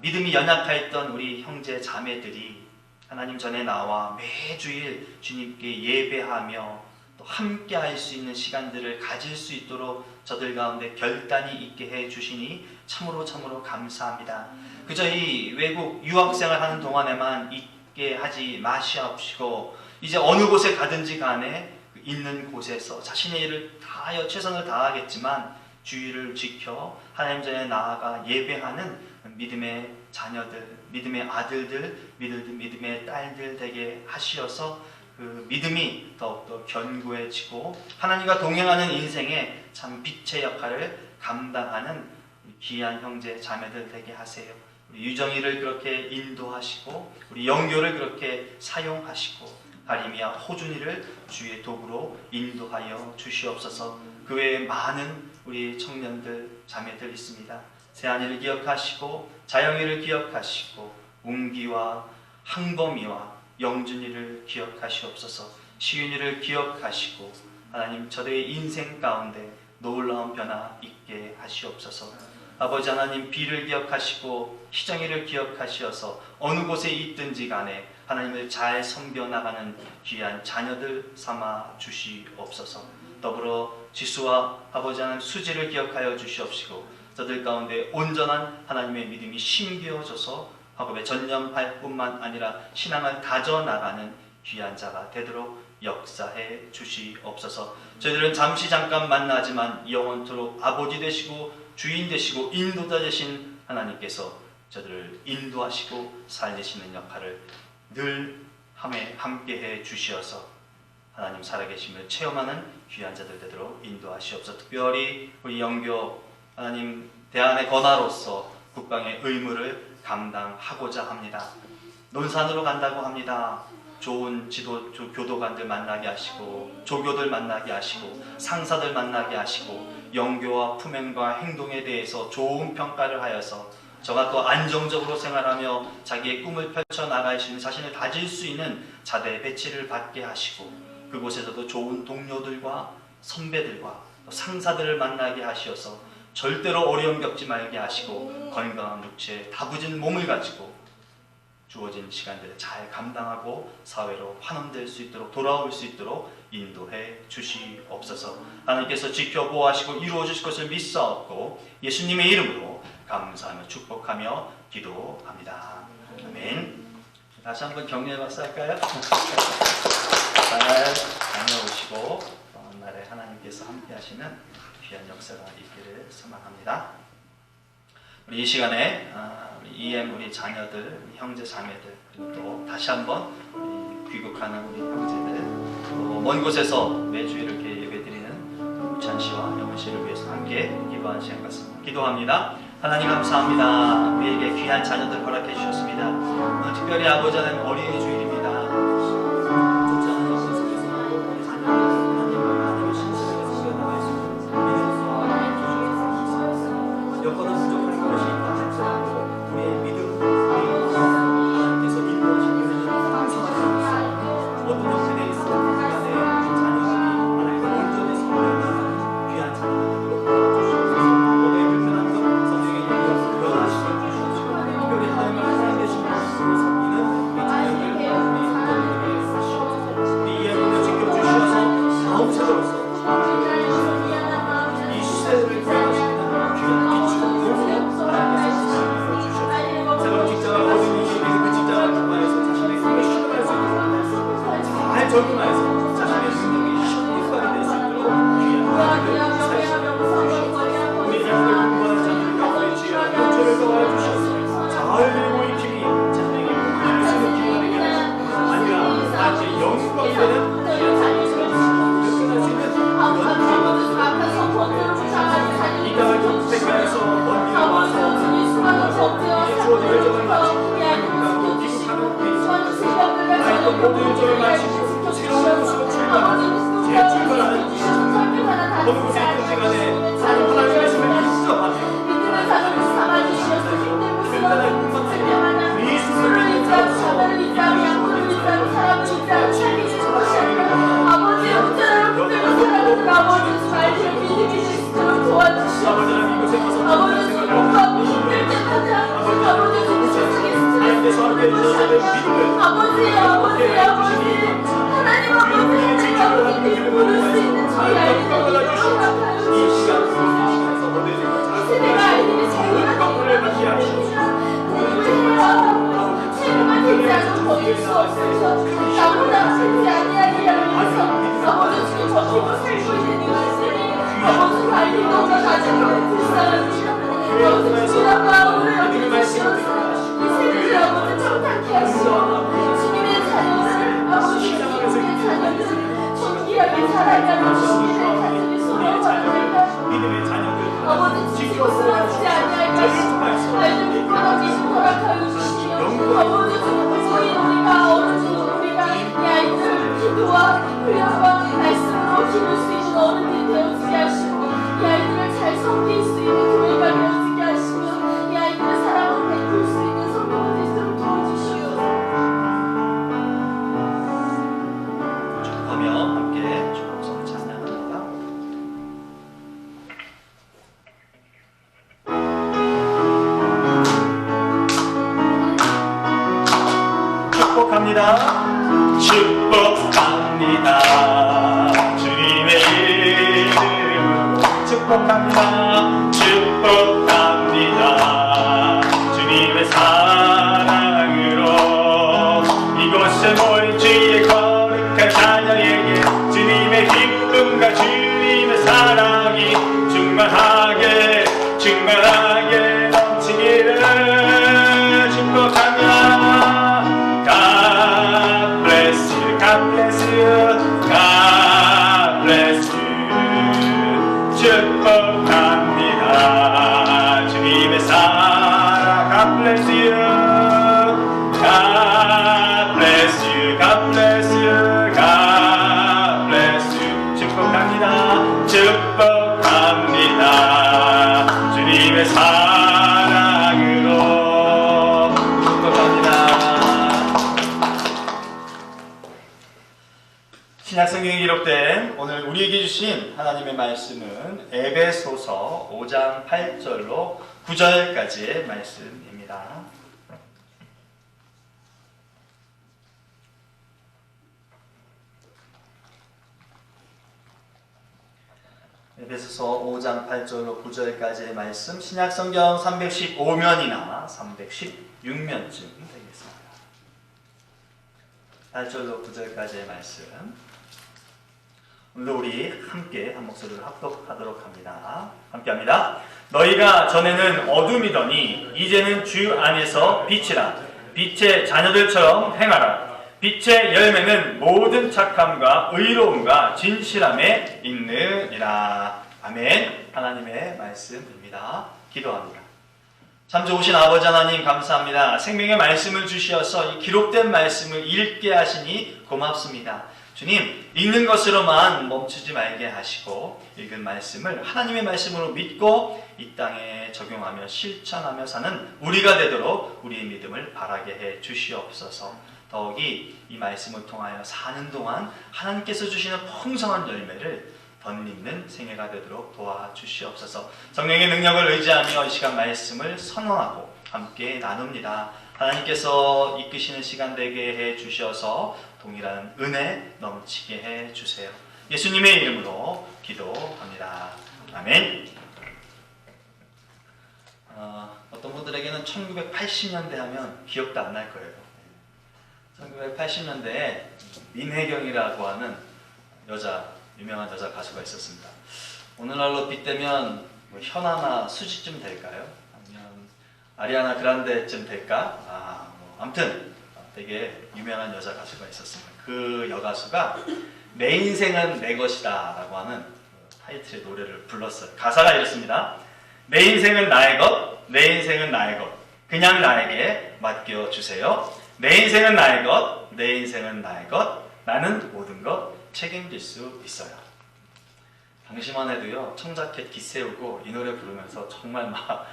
믿음이 연약하였던 우리 형제 자매들이 하나님 전에 나와 매주일 주님께 예배하며 또 함께 할 수 있는 시간들을 가질 수 있도록 저들 가운데 결단이 있게 해 주시니 참으로 감사합니다. 그저 이 외국 유학생을 하는 동안에만 있게 하지 마시옵시고 이제 어느 곳에 가든지 간에 있는 곳에서 자신의 일을 다하여 최선을 다하겠지만 주의를 지켜 하나님 전에 나아가 예배하는 믿음의 자녀들, 믿음의 아들들, 믿음의 딸들 되게 하시어서 그 믿음이 더욱더 견고해지고 하나님과 동행하는 인생에 참 빛의 역할을 감당하는 귀한 형제 자매들 되게 하세요. 우리 유정이를 그렇게 인도하시고 우리 영교를 그렇게 사용하시고 바리미와 호준이를 주의 도구로 인도하여 주시옵소서. 그 외에 많은 우리 청년들 자매들 있습니다. 세안이를 기억하시고 자영이를 기억하시고 웅기와 항범이와 영준이를 기억하시옵소서. 시윤이를 기억하시고 하나님 저들의 인생 가운데 놀라운 변화 있게 하시옵소서. 아버지 하나님 비를 기억하시고 희정이를 기억하시어서 어느 곳에 있든지 간에 하나님을 잘 섬겨나가는 귀한 자녀들 삼아 주시옵소서. 더불어 지수와 아버지 하나님 수지를 기억하여 주시옵시고 저들 가운데 온전한 하나님의 믿음이 심겨져서 학업에 전념할 뿐만 아니라 신앙을 다져나가는 귀한 자가 되도록 역사해 주시옵소서. 저희들은 잠시 잠깐 만나지만 영원토록 아버지 되시고 주인 되시고 인도자 되신 하나님께서 저들을 인도하시고 살리시는 역할을 늘 함께해 주시어서 하나님 살아계심을 체험하는 귀한 자들 되도록 인도하시옵소서. 특별히 우리 영교 하나님 대안의 권하로서 국방의 의무를 감당하고자 합니다. 논산으로 간다고 합니다. 좋은 교도관들 만나게 하시고 조교들 만나게 하시고 상사들 만나게 하시고 영교와 품행과 행동에 대해서 좋은 평가를 하여서 저가 또 안정적으로 생활하며 자기의 꿈을 펼쳐나갈 수 있는 자신을 다질 수 있는 자대 배치를 받게 하시고 그곳에서도 좋은 동료들과 선배들과 상사들을 만나게 하시어서 절대로 어려움 겪지 말게 하시고 건강한 육체 다부진 몸을 가지고 주어진 시간들을 잘 감당하고 사회로 환원될 수 있도록 돌아올 수 있도록 인도해 주시옵소서. 하나님께서 지켜보호하시고 이루어 주실 것을 믿사옵고 예수님의 이름으로 감사하며 축복하며 기도합니다. 아멘. 다시 한번 격려의 박수 할까요? 잘 다녀오시고 날에 하나님께서 함께 하시는 귀한 역사가 있기를 소망합니다. 우리 이 시간에 우리 EM 우리 자녀들, 우리 형제 자매들 그리고 또 다시 한번 우리 귀국하는 우리 형제들 또 먼 곳에서 매주 이렇게 예배드리는 우찬 씨와 영훈 씨를 위해서 함께 기도하는 시간 같습니다. 기도합니다. 하나님 감사합니다. 우리에게 귀한 자녀들 허락해 주셨습니다. 오늘 특별히 아버지 하나님 어린이 주일입니다. 여건은 부족한 것이 있다 할지라도 우리의 믿음, 하나님께서 인도하시기 위해서 감사합니다. 어떤 형태에 있어 간에 자녀들이 하나님과 온전히 섬기는 귀한 자녀들로 도와주시옵소서. 몸의 불편한 것, 성령의 영역을 변화시켜 주시옵소서. 특별히 하나님을 하나님 되신 것으로 섬기는 이 자녀들, 우리 형제들에게 하시옵소서. 우리 이해문을 지켜주셔서 다음 세대로서 이 시대를 변화시키는 귀한 적용하여서 자신의 능력이 신비하게 될 수 있도록 귀한 자녀를 살리시옵소서. 우리 자녀들 공부하는 자녀들 가운데 주여 용처를 도와주셔서 잘 배우고 익힘이 자신의 귀하게 살아가는 주님의 가슴이 소원하옵나이다. 믿음의 자녀들 아버지 지키고 쓰러지지 아니할 것이고 아이들 부끄러지신 허락하여 주시며 아버지 주님 우리가 어른들 우리가 이 아이들 기도와 훈련과 말씀으로 기를 수 있는 어른들이 되어지게 하시고 이 아이들을 잘 섬길 수 있는 교회가 되어지게 하시며 이 아이들의 사랑을 베풀 수 있는 성도가 되도록 도와주시옵소서. 축복하며 함께 축복성 찬양합니다. 축복합니다. 축복합니다. 주님의 이름으로 축복합니다. 축복합니다. 주님의 사랑으로 이곳에 모인 주의 거룩한 자녀에게 주님의 기쁨과 주님의 사랑이 충만하게 넘치기를 축복합니다. God bless you, God bless you, God bless you. 축복합니다. 주님의 사랑, God bless you, God bless you, God bless you, God bless you. 축복합니다. 축복합니다. 주님의 사랑으로 축복합니다. 신약성경에 기록된 오늘 우리에게 주신 하나님의 말씀은 에베소서 5장 8절로 9절까지의 말씀입니다. 에베소서 5장 8절로 9절까지의 말씀, 신약성경 315면이나 316면쯤 되겠습니다. 8절로 9절까지의 말씀, 오늘 우리 함께 한 목소리로 합독하도록 합니다. 함께합니다. 너희가 전에는 어둠이더니 이제는 주 안에서 빛이라. 빛의 자녀들처럼 행하라. 빛의 열매는 모든 착함과 의로움과 진실함에 있느니라. 아멘. 하나님의 말씀입니다. 기도합니다. 참 좋으신 아버지 하나님 감사합니다. 생명의 말씀을 주시어서 이 기록된 말씀을 읽게 하시니 고맙습니다. 주님, 읽는 것으로만 멈추지 말게 하시고 읽은 말씀을 하나님의 말씀으로 믿고 이 땅에 적용하며 실천하며 사는 우리가 되도록 우리의 믿음을 바라게 해 주시옵소서. 더욱이 이 말씀을 통하여 사는 동안 하나님께서 주시는 풍성한 열매를 덧입는 생애가 되도록 도와주시옵소서. 성령의 능력을 의지하며 이 시간 말씀을 선언하고 함께 나눕니다. 하나님께서 이끄시는 시간 되게 해 주셔서 동일한 은혜 넘치게 해 주세요. 예수님의 이름으로 기도합니다. 아멘. 어떤 분들에게는 1980년대 하면 기억도 안 날 거예요. 1980년대에 민혜경이라고 하는 유명한 여자 가수가 있었습니다. 오늘날로 빗대면 뭐 현아나 수지쯤 될까요? 아니면 아리아나 그란데쯤 될까? 아무튼 되게 유명한 여자 가수가 있었습니다. 그 여가수가 내 인생은 내 것이다 라고 하는 타이틀의 노래를 불렀어요. 가사가 이렇습니다. 내 인생은 나의 것, 내 인생은 나의 것, 그냥 나에게 맡겨주세요. 내 인생은 나의 것, 내 인생은 나의 것, 나는 모든 것 책임질 수 있어요. 당시만 해도요, 청자켓 기세우고 이 노래 부르면서 정말 막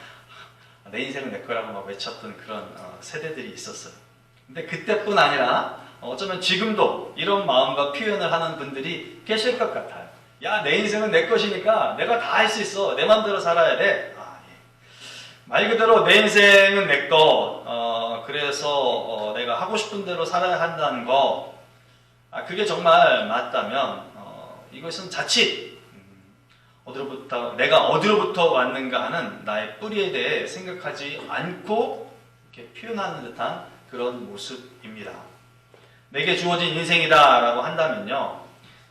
내 인생은 내 거라고 막 외쳤던 그런 세대들이 있었어요. 근데 그때뿐 아니라 어쩌면 지금도 이런 마음과 표현을 하는 분들이 계실 것 같아요. 야, 내 인생은 내 것이니까 내가 다 할 수 있어. 내 맘대로 살아야 돼. 예. 말 그대로 내 인생은 내 거. 그래서 내가 하고 싶은 대로 살아야 한다는 거. 그게 정말 맞다면 이것은 자칫 내가 어디로부터 왔는가 하는 나의 뿌리에 대해 생각하지 않고 이렇게 표현하는 듯한 그런 모습입니다. 내게 주어진 인생이다 라고 한다면요,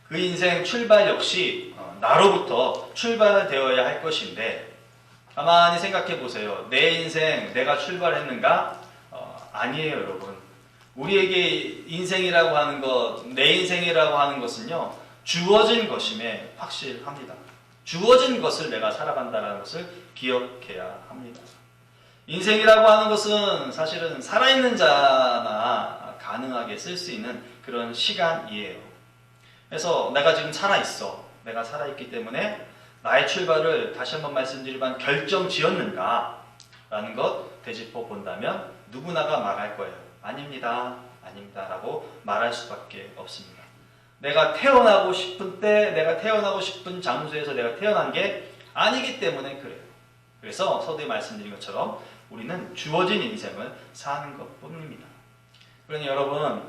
그 인생 출발 역시 나로부터 출발되어야 할 것인데, 가만히 생각해 보세요. 내 인생 내가 출발했는가? 아니에요, 여러분. 우리에게 인생이라고 하는 것, 내 인생이라고 하는 것은요, 주어진 것임에 확실합니다. 주어진 것을 내가 살아간다는 것을 기억해야 합니다. 인생이라고 하는 것은 사실은 살아있는 자나 가능하게 쓸 수 있는 그런 시간이에요. 그래서 내가 지금 살아있어. 내가 살아있기 때문에 나의 출발을 다시 한번 말씀드리면 결정 지었는가? 라는 것 되짚어 본다면 누구나가 말할 거예요. 아닙니다. 아닙니다. 라고 말할 수밖에 없습니다. 내가 태어나고 싶은 때, 내가 태어나고 싶은 장소에서 내가 태어난 게 아니기 때문에 그래요. 그래서 서두에 말씀드린 것처럼 우리는 주어진 인생을 사는 것 뿐입니다. 그러니 여러분,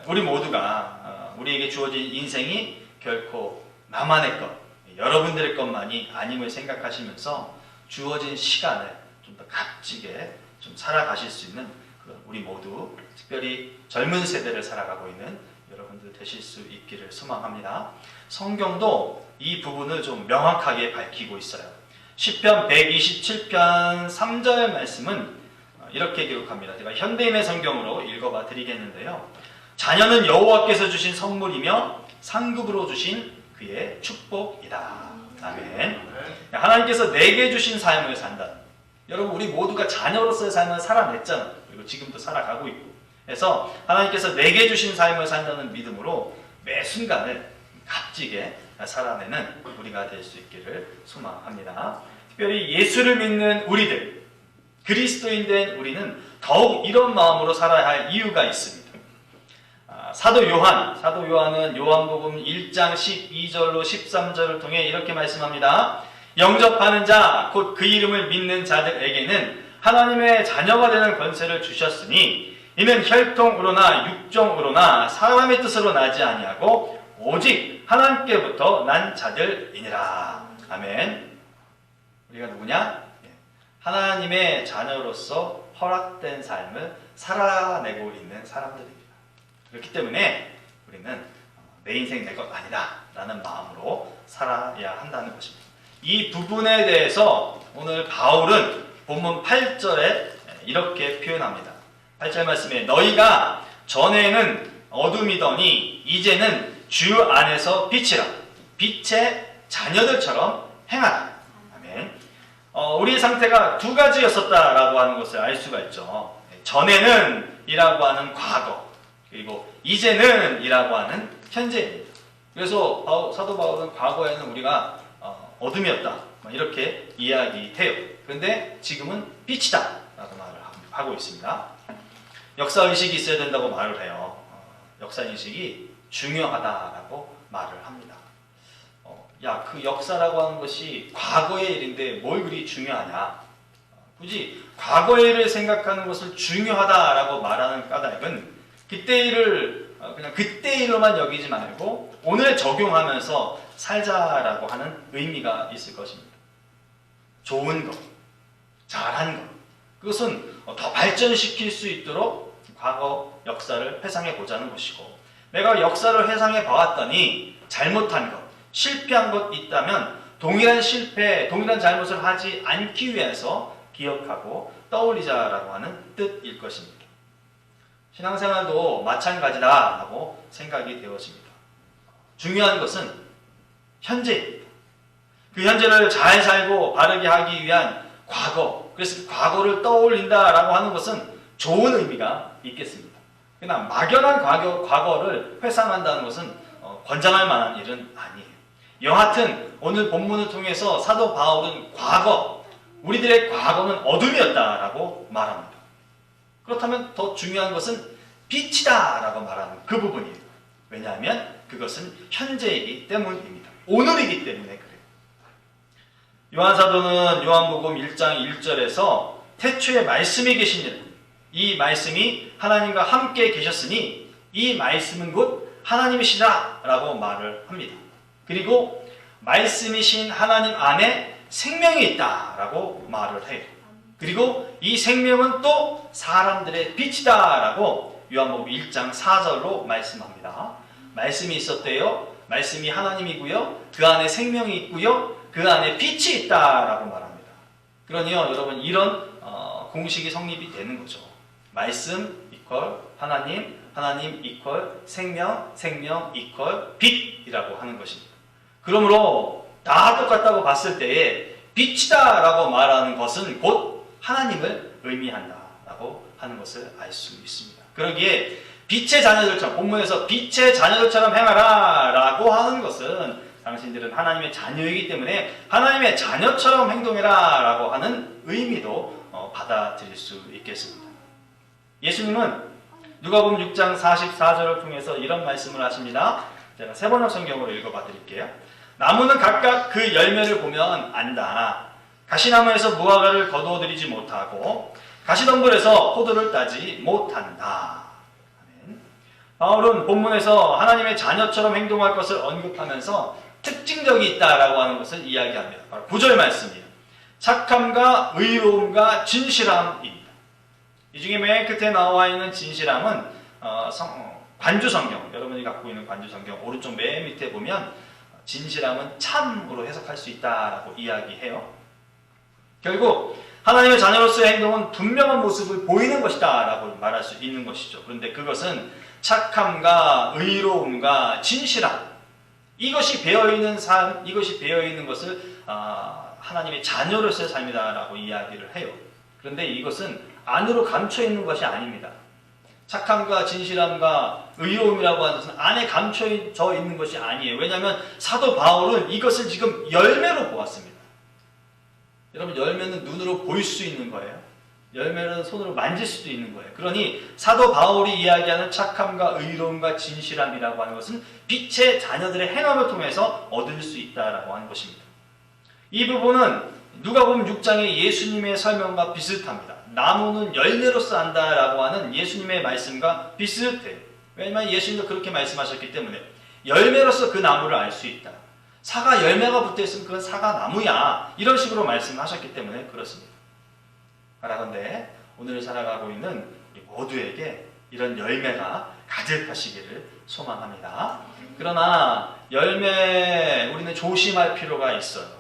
우리 모두가 우리에게 주어진 인생이 결코 나만의 것, 여러분들의 것만이 아님을 생각하시면서 주어진 시간을 좀 더 값지게 좀 살아가실 수 있는 우리 모두, 특별히 젊은 세대를 살아가고 있는 여러분들 되실 수 있기를 소망합니다. 성경도 이 부분을 좀 명확하게 밝히고 있어요. 시편 127편 3절 말씀은 이렇게 기록합니다. 제가 현대인의 성경으로 읽어봐 드리겠는데요. 자녀는 여호와께서 주신 선물이며 상급으로 주신 그의 축복이다. 아멘. 하나님께서 내게 주신 삶을 산다. 여러분, 우리 모두가 자녀로서의 삶을 살아냈잖아요. 그리고 지금도 살아가고 있고. 그래서 하나님께서 내게 주신 삶을 산다는 믿음으로 매 순간을 값지게 살아내는 우리가 될 수 있기를 소망합니다. 특별히 예수를 믿는 우리들, 그리스도인 된 우리는 더욱 이런 마음으로 살아야 할 이유가 있습니다. 사도 요한은 요한복음 1장 12절로 13절을 통해 이렇게 말씀합니다. 영접하는 자, 곧 그 이름을 믿는 자들에게는 하나님의 자녀가 되는 권세를 주셨으니 이는 혈통으로나 육정으로나 사람의 뜻으로 나지 아니하고 오직 하나님께부터 난 자들이니라. 아멘. 우리가 누구냐? 하나님의 자녀로서 허락된 삶을 살아내고 있는 사람들입니다. 그렇기 때문에 우리는 내 인생 내 것 아니다 라는 마음으로 살아야 한다는 것입니다. 이 부분에 대해서 오늘 바울은 본문 8절에 이렇게 표현합니다. 8절 말씀에 너희가 전에는 어둠이더니 이제는 주 안에서 빛이라. 빛의 자녀들처럼 행하라. 아멘. 우리의 상태가 두 가지였었다라고 하는 것을 알 수가 있죠. 전에는 이라고 하는 과거, 그리고 이제는 이라고 하는 현재입니다. 그래서 사도 바울은 과거에는 우리가 어둠이었다 이렇게 이야기해요. 그런데 지금은 빛이다 라고 말을 하고 있습니다. 역사의식이 있어야 된다고 말을 해요. 역사의식이 중요하다라고 말을 합니다. 그 역사라고 하는 것이 과거의 일인데 뭘 그리 중요하냐. 굳이 과거의 일을 생각하는 것을 중요하다라고 말하는 까닭은 그때 일을 그냥 그때 일로만 여기지 말고 오늘 적용하면서 살자라고 하는 의미가 있을 것입니다. 좋은 것, 잘한 것, 그것은 더 발전시킬 수 있도록 과거 역사를 회상해 보자는 것이고, 내가 역사를 회상해 보았더니 잘못한 것, 실패한 것 있다면 동일한 실패, 동일한 잘못을 하지 않기 위해서 기억하고 떠올리자라고 하는 뜻일 것입니다. 신앙생활도 마찬가지다라고 생각이 되어집니다. 중요한 것은 현재입니다. 그 현재를 잘 살고 바르게 하기 위한 과거, 그래서 과거를 떠올린다라고 하는 것은 좋은 의미가 있겠습니다. 그러나 막연한 과거를 회상한다는 것은 권장할 만한 일은 아니에요. 여하튼 오늘 본문을 통해서 사도 바울은 과거, 우리들의 과거는 어둠이었다라고 말합니다. 그렇다면 더 중요한 것은 빛이다라고 말하는 그 부분이에요. 왜냐하면 그것은 현재이기 때문입니다. 오늘이기 때문에 그래요. 요한사도는 요한복음 1장 1절에서 태초에 말씀이 계시니라. 이 말씀이 하나님과 함께 계셨으니 이 말씀은 곧 하나님이시라 라고 말을 합니다. 그리고 말씀이신 하나님 안에 생명이 있다 라고 말을 해요. 그리고 이 생명은 또 사람들의 빛이다 라고 요한복음 1장 4절로 말씀합니다. 말씀이 있었대요. 말씀이 하나님이고요. 그 안에 생명이 있고요. 그 안에 빛이 있다라고 말합니다. 그러니요, 여러분 이런 공식이 성립이 되는 거죠. 말씀 이퀄 하나님, 하나님 이퀄 생명, 생명 이퀄 빛이라고 하는 것입니다. 그러므로 다 똑같다고 봤을 때에 빛이다 라고 말하는 것은 곧 하나님을 의미한다라고 하는 것을 알 수 있습니다. 그러기에 빛의 자녀들처럼, 본문에서 빛의 자녀들처럼 행하라 라고 하는 것은 당신들은 하나님의 자녀이기 때문에 하나님의 자녀처럼 행동해라 라고 하는 의미도 받아들일 수 있겠습니다. 예수님은 누가복음 6장 44절을 통해서 이런 말씀을 하십니다. 제가 세번역 성경으로 읽어봐 드릴게요. 나무는 각각 그 열매를 보면 안다. 가시나무에서 무화과를 거두어들이지 못하고 가시덤불에서 포도를 따지 못한다. 아멘. 바울은 본문에서 하나님의 자녀처럼 행동할 것을 언급하면서 특징적이 있다라고 하는 것을 이야기합니다. 바로 9절 말씀이에요. 착함과 의로움과 진실함입니다. 이 중에 맨 끝에 나와 있는 진실함은 관주 성경, 여러분이 갖고 있는 관주 성경 오른쪽 맨 밑에 보면 진실함은 참으로 해석할 수 있다라고 이야기해요. 결국 하나님의 자녀로서의 행동은 분명한 모습을 보이는 것이다 라고 말할 수 있는 것이죠. 그런데 그것은 착함과 의로움과 진실함, 이것이 배어있는 삶, 이것이 배어있는 것을 하나님의 자녀로서의 삶이다 라고 이야기를 해요. 그런데 이것은 안으로 감춰있는 것이 아닙니다. 착함과 진실함과 의로움이라고 하는 것은 안에 감춰져 있는 것이 아니에요. 왜냐하면 사도 바울은 이것을 지금 열매로 보았습니다. 여러분, 열매는 눈으로 보일 수 있는 거예요. 열매는 손으로 만질 수도 있는 거예요. 그러니 사도 바울이 이야기하는 착함과 의로움과 진실함이라고 하는 것은 빛의 자녀들의 행함을 통해서 얻을 수 있다라고 하는 것입니다. 이 부분은 누가복음 6장의 예수님의 설명과 비슷합니다. 나무는 열매로서 안다라고 하는 예수님의 말씀과 비슷해요. 왜냐하면 예수님도 그렇게 말씀하셨기 때문에 열매로서 그 나무를 알 수 있다. 사과 열매가 붙어있으면 그건 사과 나무야. 이런 식으로 말씀하셨기 때문에 그렇습니다. 그런데 오늘 살아가고 있는 우리 모두에게 이런 열매가 가득하시기를 소망합니다. 그러나 열매 우리는 조심할 필요가 있어요.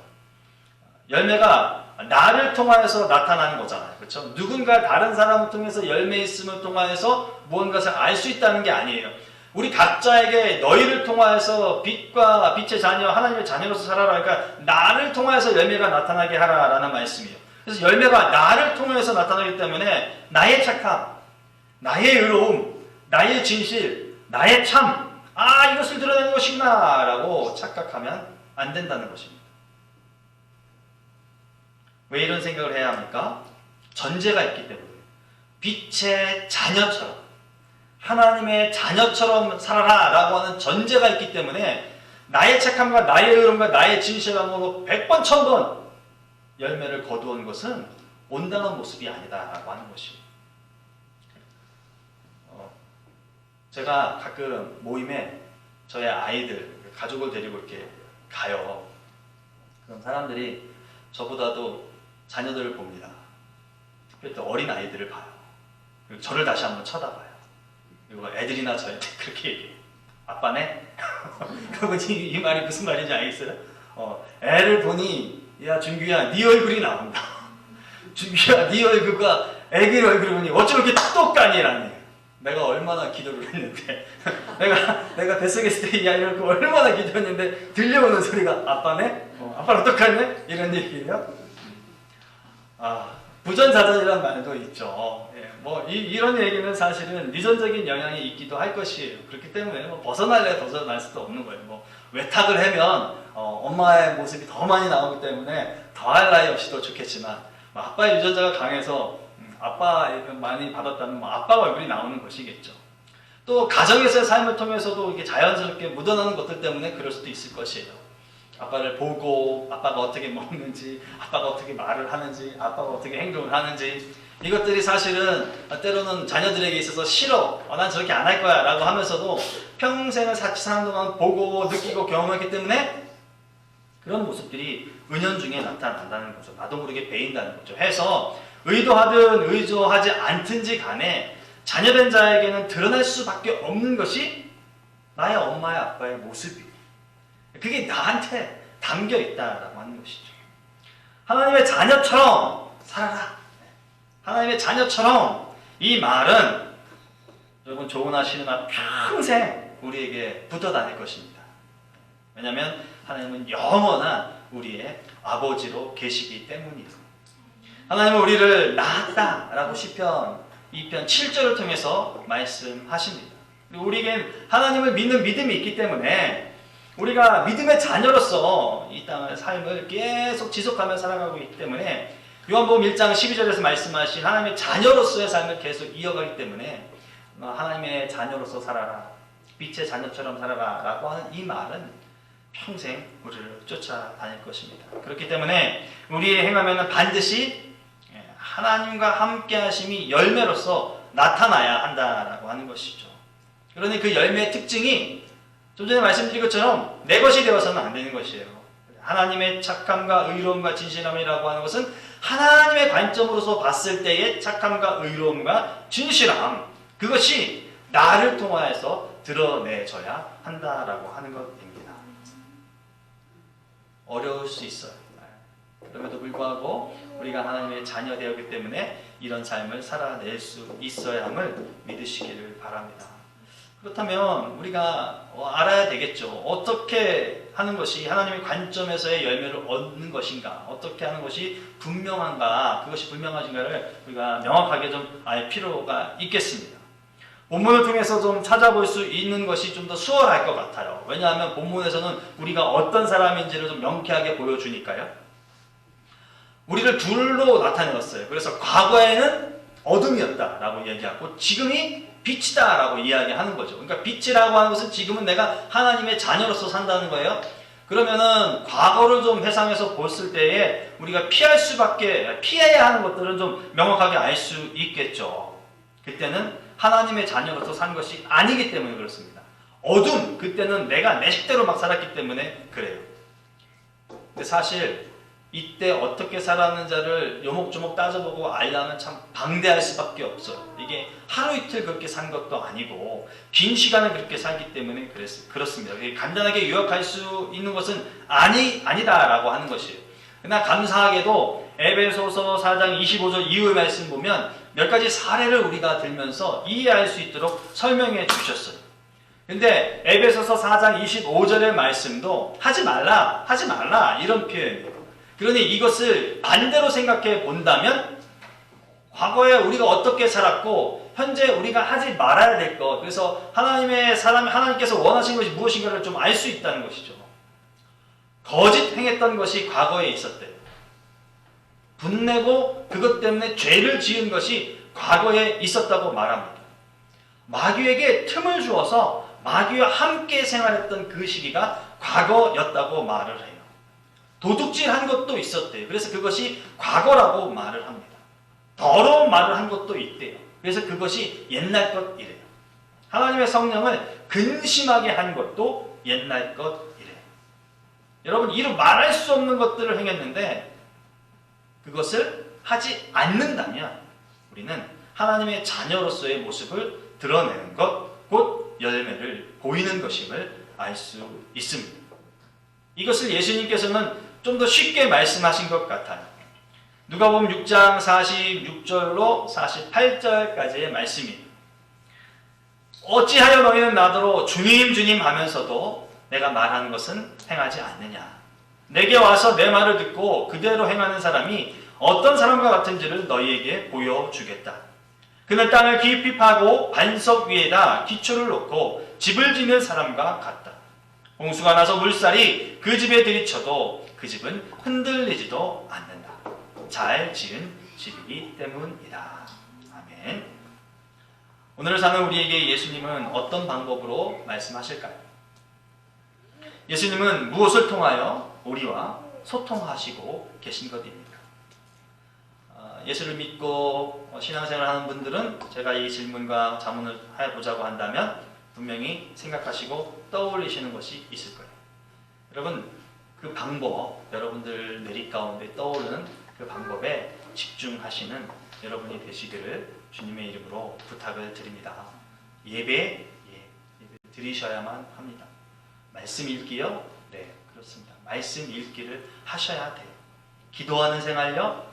열매가 나를 통하여서 나타나는 거잖아요. 그렇죠? 누군가 다른 사람을 통해서 열매 있음을 통하여서 무언가를 알 수 있다는 게 아니에요. 우리 각자에게 너희를 통하여서 빛과 빛의 자녀, 하나님의 자녀로서 살아라. 그러니까 나를 통하여서 열매가 나타나게 하라라는 말씀이에요. 그래서 열매가 나를 통해서 나타나기 때문에 나의 착함, 나의 의로움, 나의 진실, 나의 참, 이것을 드러내는 것이구나 라고 착각하면 안 된다는 것입니다. 왜 이런 생각을 해야 합니까? 전제가 있기 때문에. 빛의 자녀처럼, 하나님의 자녀처럼 살아라 라고 하는 전제가 있기 때문에 나의 착함과 나의 의로움과 나의 진실함으로 100번 1000번 열매를 거두은 것은 온당한 모습이 아니다 라고 하는 것입니다. 제가 가끔 모임에 저의 아이들, 가족을 데리고 이렇게 가요. 그럼 사람들이 저보다도 자녀들을 봅니다. 특별히 또 어린 아이들을 봐요. 그리고 저를 다시 한번 쳐다봐요. 그리고 애들이나 저한테 그렇게 얘기해요. 아빠네? 그러면 이 말이 무슨 말인지 알겠어요? 애를 보니 야 준규야 네 얼굴이 나온다. 준규야 네 얼굴과 애기 얼굴을 보니 어쩜 이렇게 똑똑하니라니. 내가 얼마나 기도를 했는데 내가 뱃속에 있을 때 이 아이를 얼마나 기도했는데 들려오는 소리가 아빠네? 아빠는 어떡하네? 이런 얘기예요. 부전자전이라는 말도 있죠. 예, 이런 얘기는 사실은 유전적인 영향이 있기도 할 것이에요. 그렇기 때문에 벗어날 수도 없는 거예요. 외탁을 하면 엄마의 모습이 더 많이 나오기 때문에 더할 나위 없이 더 좋겠지만 아빠의 유전자가 강해서 아빠 많이 받았다면 아빠 얼굴이 나오는 것이겠죠. 또 가정에서의 삶을 통해서도 이게 자연스럽게 묻어나는 것들 때문에 그럴 수도 있을 것이에요. 아빠를 보고 아빠가 어떻게 먹는지, 아빠가 어떻게 말을 하는지, 아빠가 어떻게 행동을 하는지, 이것들이 사실은 때로는 자녀들에게 있어서 싫어, 난 저렇게 안 할 거야 라고 하면서도 평생을 같이 사는 동안 보고 느끼고 경험했기 때문에 그런 모습들이 은연중에 나타난다는 거죠. 나도 모르게 배인다는 거죠. 해서 의도하든 의도하지 않든지 간에 자녀된 자에게는 드러날 수밖에 없는 것이 나의 엄마의 아빠의 모습이에요. 그게 나한테 담겨 있다라고 하는 것이죠. 하나님의 자녀처럼 살아라. 하나님의 자녀처럼, 이 말은 여러분 좋으나 싫으나 평생 우리에게 붙어 다닐 것입니다. 왜냐하면 하나님은 영원한 우리의 아버지로 계시기 때문이에요. 하나님은 우리를 낳았다라고 시편 2편 7절을 통해서 말씀하십니다. 그리고 우리에겐 하나님을 믿는 믿음이 있기 때문에 우리가 믿음의 자녀로서 이 땅의 삶을 계속 지속하며 살아가고 있기 때문에 요한복음 1장 12절에서 말씀하신 하나님의 자녀로서의 삶을 계속 이어가기 때문에 하나님의 자녀로서 살아라, 빛의 자녀처럼 살아라 라고 하는 이 말은 평생 우리를 쫓아다닐 것입니다. 그렇기 때문에 우리의 행하면 반드시 하나님과 함께 하심이 열매로서 나타나야 한다라고 하는 것이죠. 그러니 그 열매의 특징이 좀 전에 말씀드린 것처럼 내 것이 되어서는 안 되는 것이에요. 하나님의 착함과 의로움과 진실함이라고 하는 것은 하나님의 관점으로서 봤을 때의 착함과 의로움과 진실함, 그것이 나를 통하여서 드러내져야 한다라고 하는 것입니다. 어려울 수 있어요. 그럼에도 불구하고 우리가 하나님의 자녀 되었기 때문에 이런 삶을 살아낼 수 있어야 함을 믿으시기를 바랍니다. 그렇다면 우리가 알아야 되겠죠. 어떻게 하는 것이 하나님의 관점에서의 열매를 얻는 것인가, 어떻게 하는 것이 분명한가, 그것이 분명하신가를 우리가 명확하게 좀 알 필요가 있겠습니다. 본문을 통해서 좀 찾아볼 수 있는 것이 좀 더 수월할 것 같아요. 왜냐하면 본문에서는 우리가 어떤 사람인지를 좀 명쾌하게 보여주니까요. 우리를 둘로 나타내었어요. 그래서 과거에는 어둠이었다라고 얘기하고 지금이 빛이다라고 이야기하는 거죠. 그러니까 빛이라고 하는 것은 지금은 내가 하나님의 자녀로서 산다는 거예요. 그러면은 과거를 좀 회상해서 봤을 때에 우리가 피해야 하는 것들은 좀 명확하게 알 수 있겠죠. 그때는 하나님의 자녀로서 산 것이 아니기 때문에 그렇습니다. 어둠, 그때는 내가 내 식대로 막 살았기 때문에 그래요. 근데 사실 이때 어떻게 살았는지를 요목조목 따져보고 알려면 참 방대할 수밖에 없어요. 이게 하루 이틀 그렇게 산 것도 아니고 긴 시간을 그렇게 살기 때문에 그렇습니다. 간단하게 요약할 수 있는 것은 아니다라고 하는 것이에요. 그러나 감사하게도 에베소서 4장 25절 이후의 말씀 보면 몇 가지 사례를 우리가 들면서 이해할 수 있도록 설명해 주셨어요. 근데 에베소서 4장 25절의 말씀도 하지 말라 이런 표현이에요. 그러니 이것을 반대로 생각해 본다면 과거에 우리가 어떻게 살았고 현재 우리가 하지 말아야 될 것, 그래서 하나님께서 원하신 것이 무엇인가를 좀 알 수 있다는 것이죠. 거짓 행했던 것이 과거에 있었대요. 분내고 그것 때문에 죄를 지은 것이 과거에 있었다고 말합니다. 마귀에게 틈을 주어서 마귀와 함께 생활했던 그 시기가 과거였다고 말을 해요. 도둑질한 것도 있었대요. 그래서 그것이 과거라고 말을 합니다. 더러운 말을 한 것도 있대요. 그래서 그것이 옛날 것이래요. 하나님의 성령을 근심하게 한 것도 옛날 것이래요. 여러분, 이루 말할 수 없는 것들을 행했는데 그것을 하지 않는다면 우리는 하나님의 자녀로서의 모습을 드러내는 것, 곧 열매를 보이는 것임을 알 수 있습니다. 이것을 예수님께서는 좀 더 쉽게 말씀하신 것 같아요. 누가복음 6장 46절로 48절까지의 말씀입니다. 어찌하여 너희는 나더러 주님 주님 하면서도 내가 말하는 것은 행하지 않느냐. 내게 와서 내 말을 듣고 그대로 행하는 사람이 어떤 사람과 같은지를 너희에게 보여주겠다. 그는 땅을 깊이 파고 반석 위에다 기초를 놓고 집을 짓는 사람과 같다. 홍수가 나서 물살이 그 집에 들이쳐도 그 집은 흔들리지도 않는다. 잘 지은 집이기 때문이다. 아멘. 오늘을 사는 우리에게 예수님은 어떤 방법으로 말씀하실까요? 예수님은 무엇을 통하여 우리와 소통하시고 계신 것입니까? 예수를 믿고 신앙생활을 하는 분들은 제가 이 질문과 자문을 해보자고 한다면 분명히 생각하시고 떠올리시는 것이 있을 거예요. 여러분, 그 방법, 여러분들 뇌리 가운데 떠오르는 그 방법에 집중하시는 여러분이 되시기를 주님의 이름으로 부탁을 드립니다. 예배 드리셔야만 합니다. 말씀 읽기요? 네, 그렇습니다. 말씀 읽기를 하셔야 돼요. 기도하는 생활요?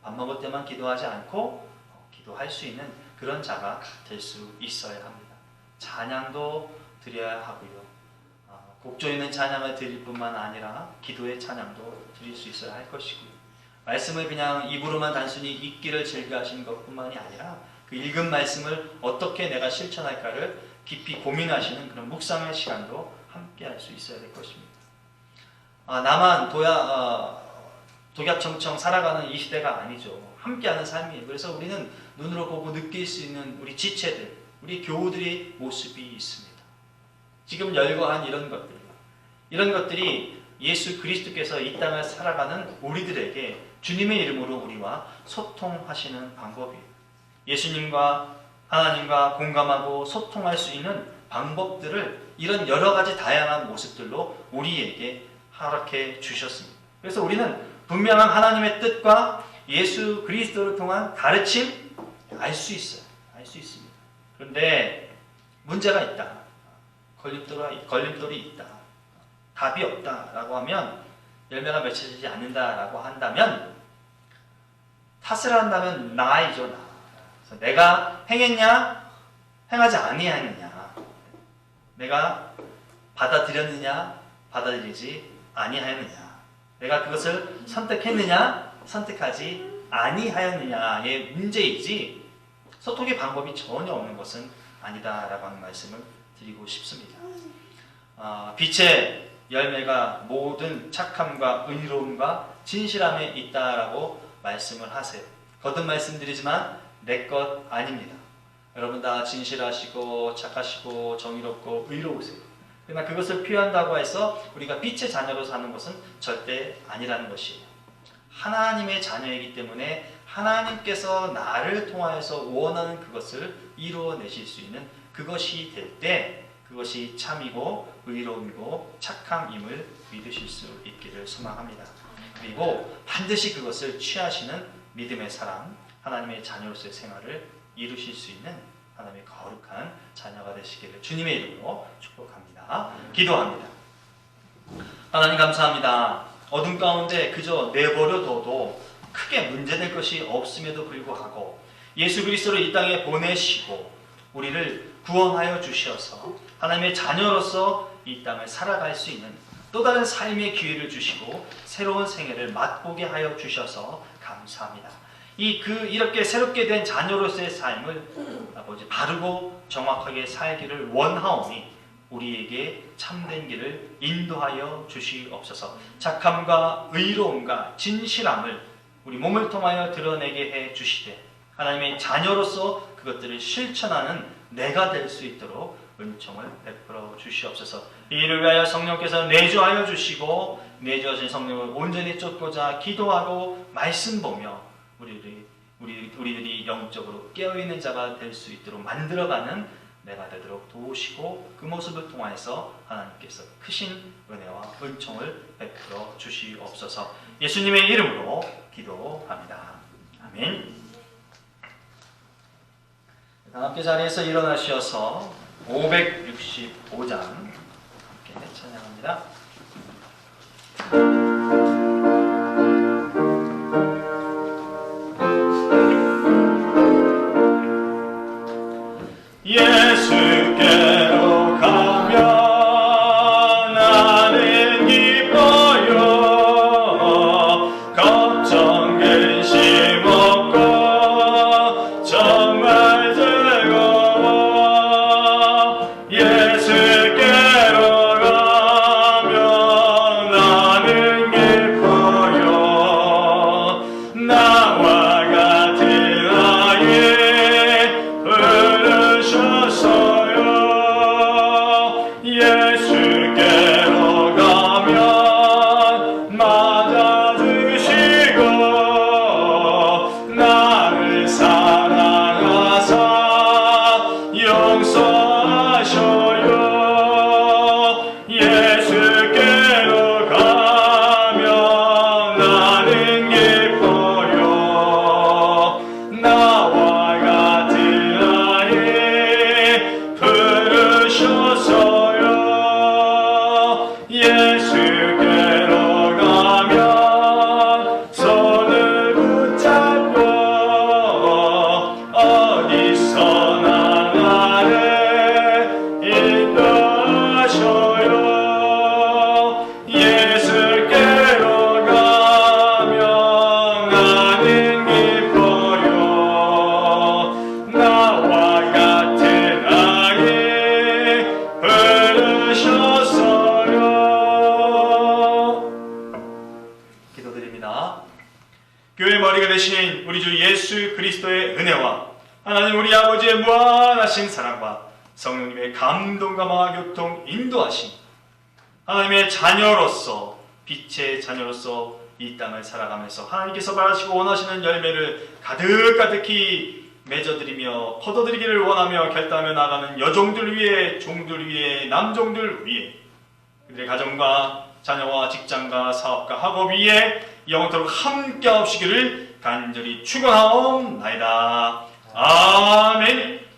밥 먹을 때만 기도하지 않고 기도할 수 있는 그런 자가 될 수 있어야 합니다. 찬양도 드려야 하고요. 곡조 있는 찬양을 드릴 뿐만 아니라 기도의 찬양도 드릴 수 있어야 할 것이고요. 말씀을 그냥 입으로만 단순히 읽기를 즐겨하시는 것뿐만이 아니라 그 읽은 말씀을 어떻게 내가 실천할까를 깊이 고민하시는 그런 묵상의 시간도 함께 할 수 있어야 될 것입니다. 나만 독약청청 살아가는 이 시대가 아니죠. 함께하는 삶이에요. 그래서 우리는 눈으로 보고 느낄 수 있는 우리 지체들, 우리 교우들의 모습이 있습니다. 지금 열거한 이런 것들이 예수 그리스도께서 이 땅을 살아가는 우리들에게 주님의 이름으로 우리와 소통하시는 방법이에요. 예수님과 하나님과 공감하고 소통할 수 있는 방법들을 이런 여러 가지 다양한 모습들로 우리에게 허락해 주셨습니다. 그래서 우리는 분명한 하나님의 뜻과 예수 그리스도를 통한 가르침 알 수 있어요. 알 수 있습니다. 그런데 문제가 있다. 걸림돌이 있다. 답이 없다라고 하면 열매가 맺혀지지 않는다라고 한다면 탓을 한다면 나이죠. 나. 그래서 내가 행했냐? 행하지 아니하느냐? 내가 받아들였느냐? 받아들이지 아니하였느냐? 내가 그것을 선택했느냐? 선택하지 아니하였느냐의 문제이지 소통의 방법이 전혀 없는 것은 아니다라고 하는 말씀을 드리고 싶습니다. 빛의 열매가 모든 착함과 의로움과 진실함에 있다라고 말씀을 하세요. 거듭 말씀드리지만 내 것 아닙니다. 여러분 다 진실하시고 착하시고 정의롭고 의로우세요. 그러나 그것을 표현한다고 해서 우리가 빛의 자녀로 사는 것은 절대 아니라는 것이에요. 하나님의 자녀이기 때문에 하나님께서 나를 통하여서 원하는 그것을 이루어내실 수 있는 그것이 될 때 그것이 참이고 의로움이고 착함임을 믿으실 수 있기를 소망합니다. 그리고 반드시 그것을 취하시는 믿음의 사람, 하나님의 자녀로서의 생활을 이루실 수 있는 하나님의 거룩한 자녀가 되시기를 주님의 이름으로 축복합니다. 기도합니다. 하나님 감사합니다. 어둠 가운데 그저 내버려둬도 크게 문제될 것이 없음에도 불구하고 예수 그리스도를 이 땅에 보내시고 우리를 구원하여 주셔서 하나님의 자녀로서 이 땅을 살아갈 수 있는 또 다른 삶의 기회를 주시고 새로운 생애를 맛보게 하여 주셔서 감사합니다. 이렇게 새롭게 된 자녀로서의 삶을 아버지 바르고 정확하게 살기를 원하오니 우리에게 참된 길을 인도하여 주시옵소서. 착함과 의로움과 진실함을 우리 몸을 통하여 드러내게 해 주시되 하나님의 자녀로서 그것들을 실천하는 내가 될 수 있도록 은총을 베풀어 주시옵소서. 이를 위하여 성령께서 내주하여 주시고 내주하신 성령을 온전히 쫓고자 기도하고 말씀 보며 우리들이 영적으로 깨어있는 자가 될 수 있도록 만들어가는 내가 되도록 도우시고 그 모습을 통하여서 하나님께서 크신 은혜와 은총을 베풀어 주시옵소서. 예수님의 이름으로 기도합니다. 아멘. 함께 자리에서 일어나셔서 565장 함께 찬양합니다. 예수께로 가면 나는 기뻐요. 걱정 근심 없고 정말 즐거워. 예수께로 가면 나는 우리가 되신 우리 주 예수 그리스도의 은혜와 하나님 우리 아버지의 무한하신 사랑과 성령님의 감동감화 교통 인도하심, 하나님의 자녀로서 빛의 자녀로서 이 땅을 살아가면서 하나님께서 바라시고 원하시는 열매를 가득가득히 맺어드리며 거둬들이기를 원하며 결단하며 나가는 여종들 위에, 종들 위에, 남종들 위에, 그들의 가정과 자녀와 직장과 사업과 학업 위에 영원토록 함께 하시기를 간절히 축원하옵나이다. 아멘.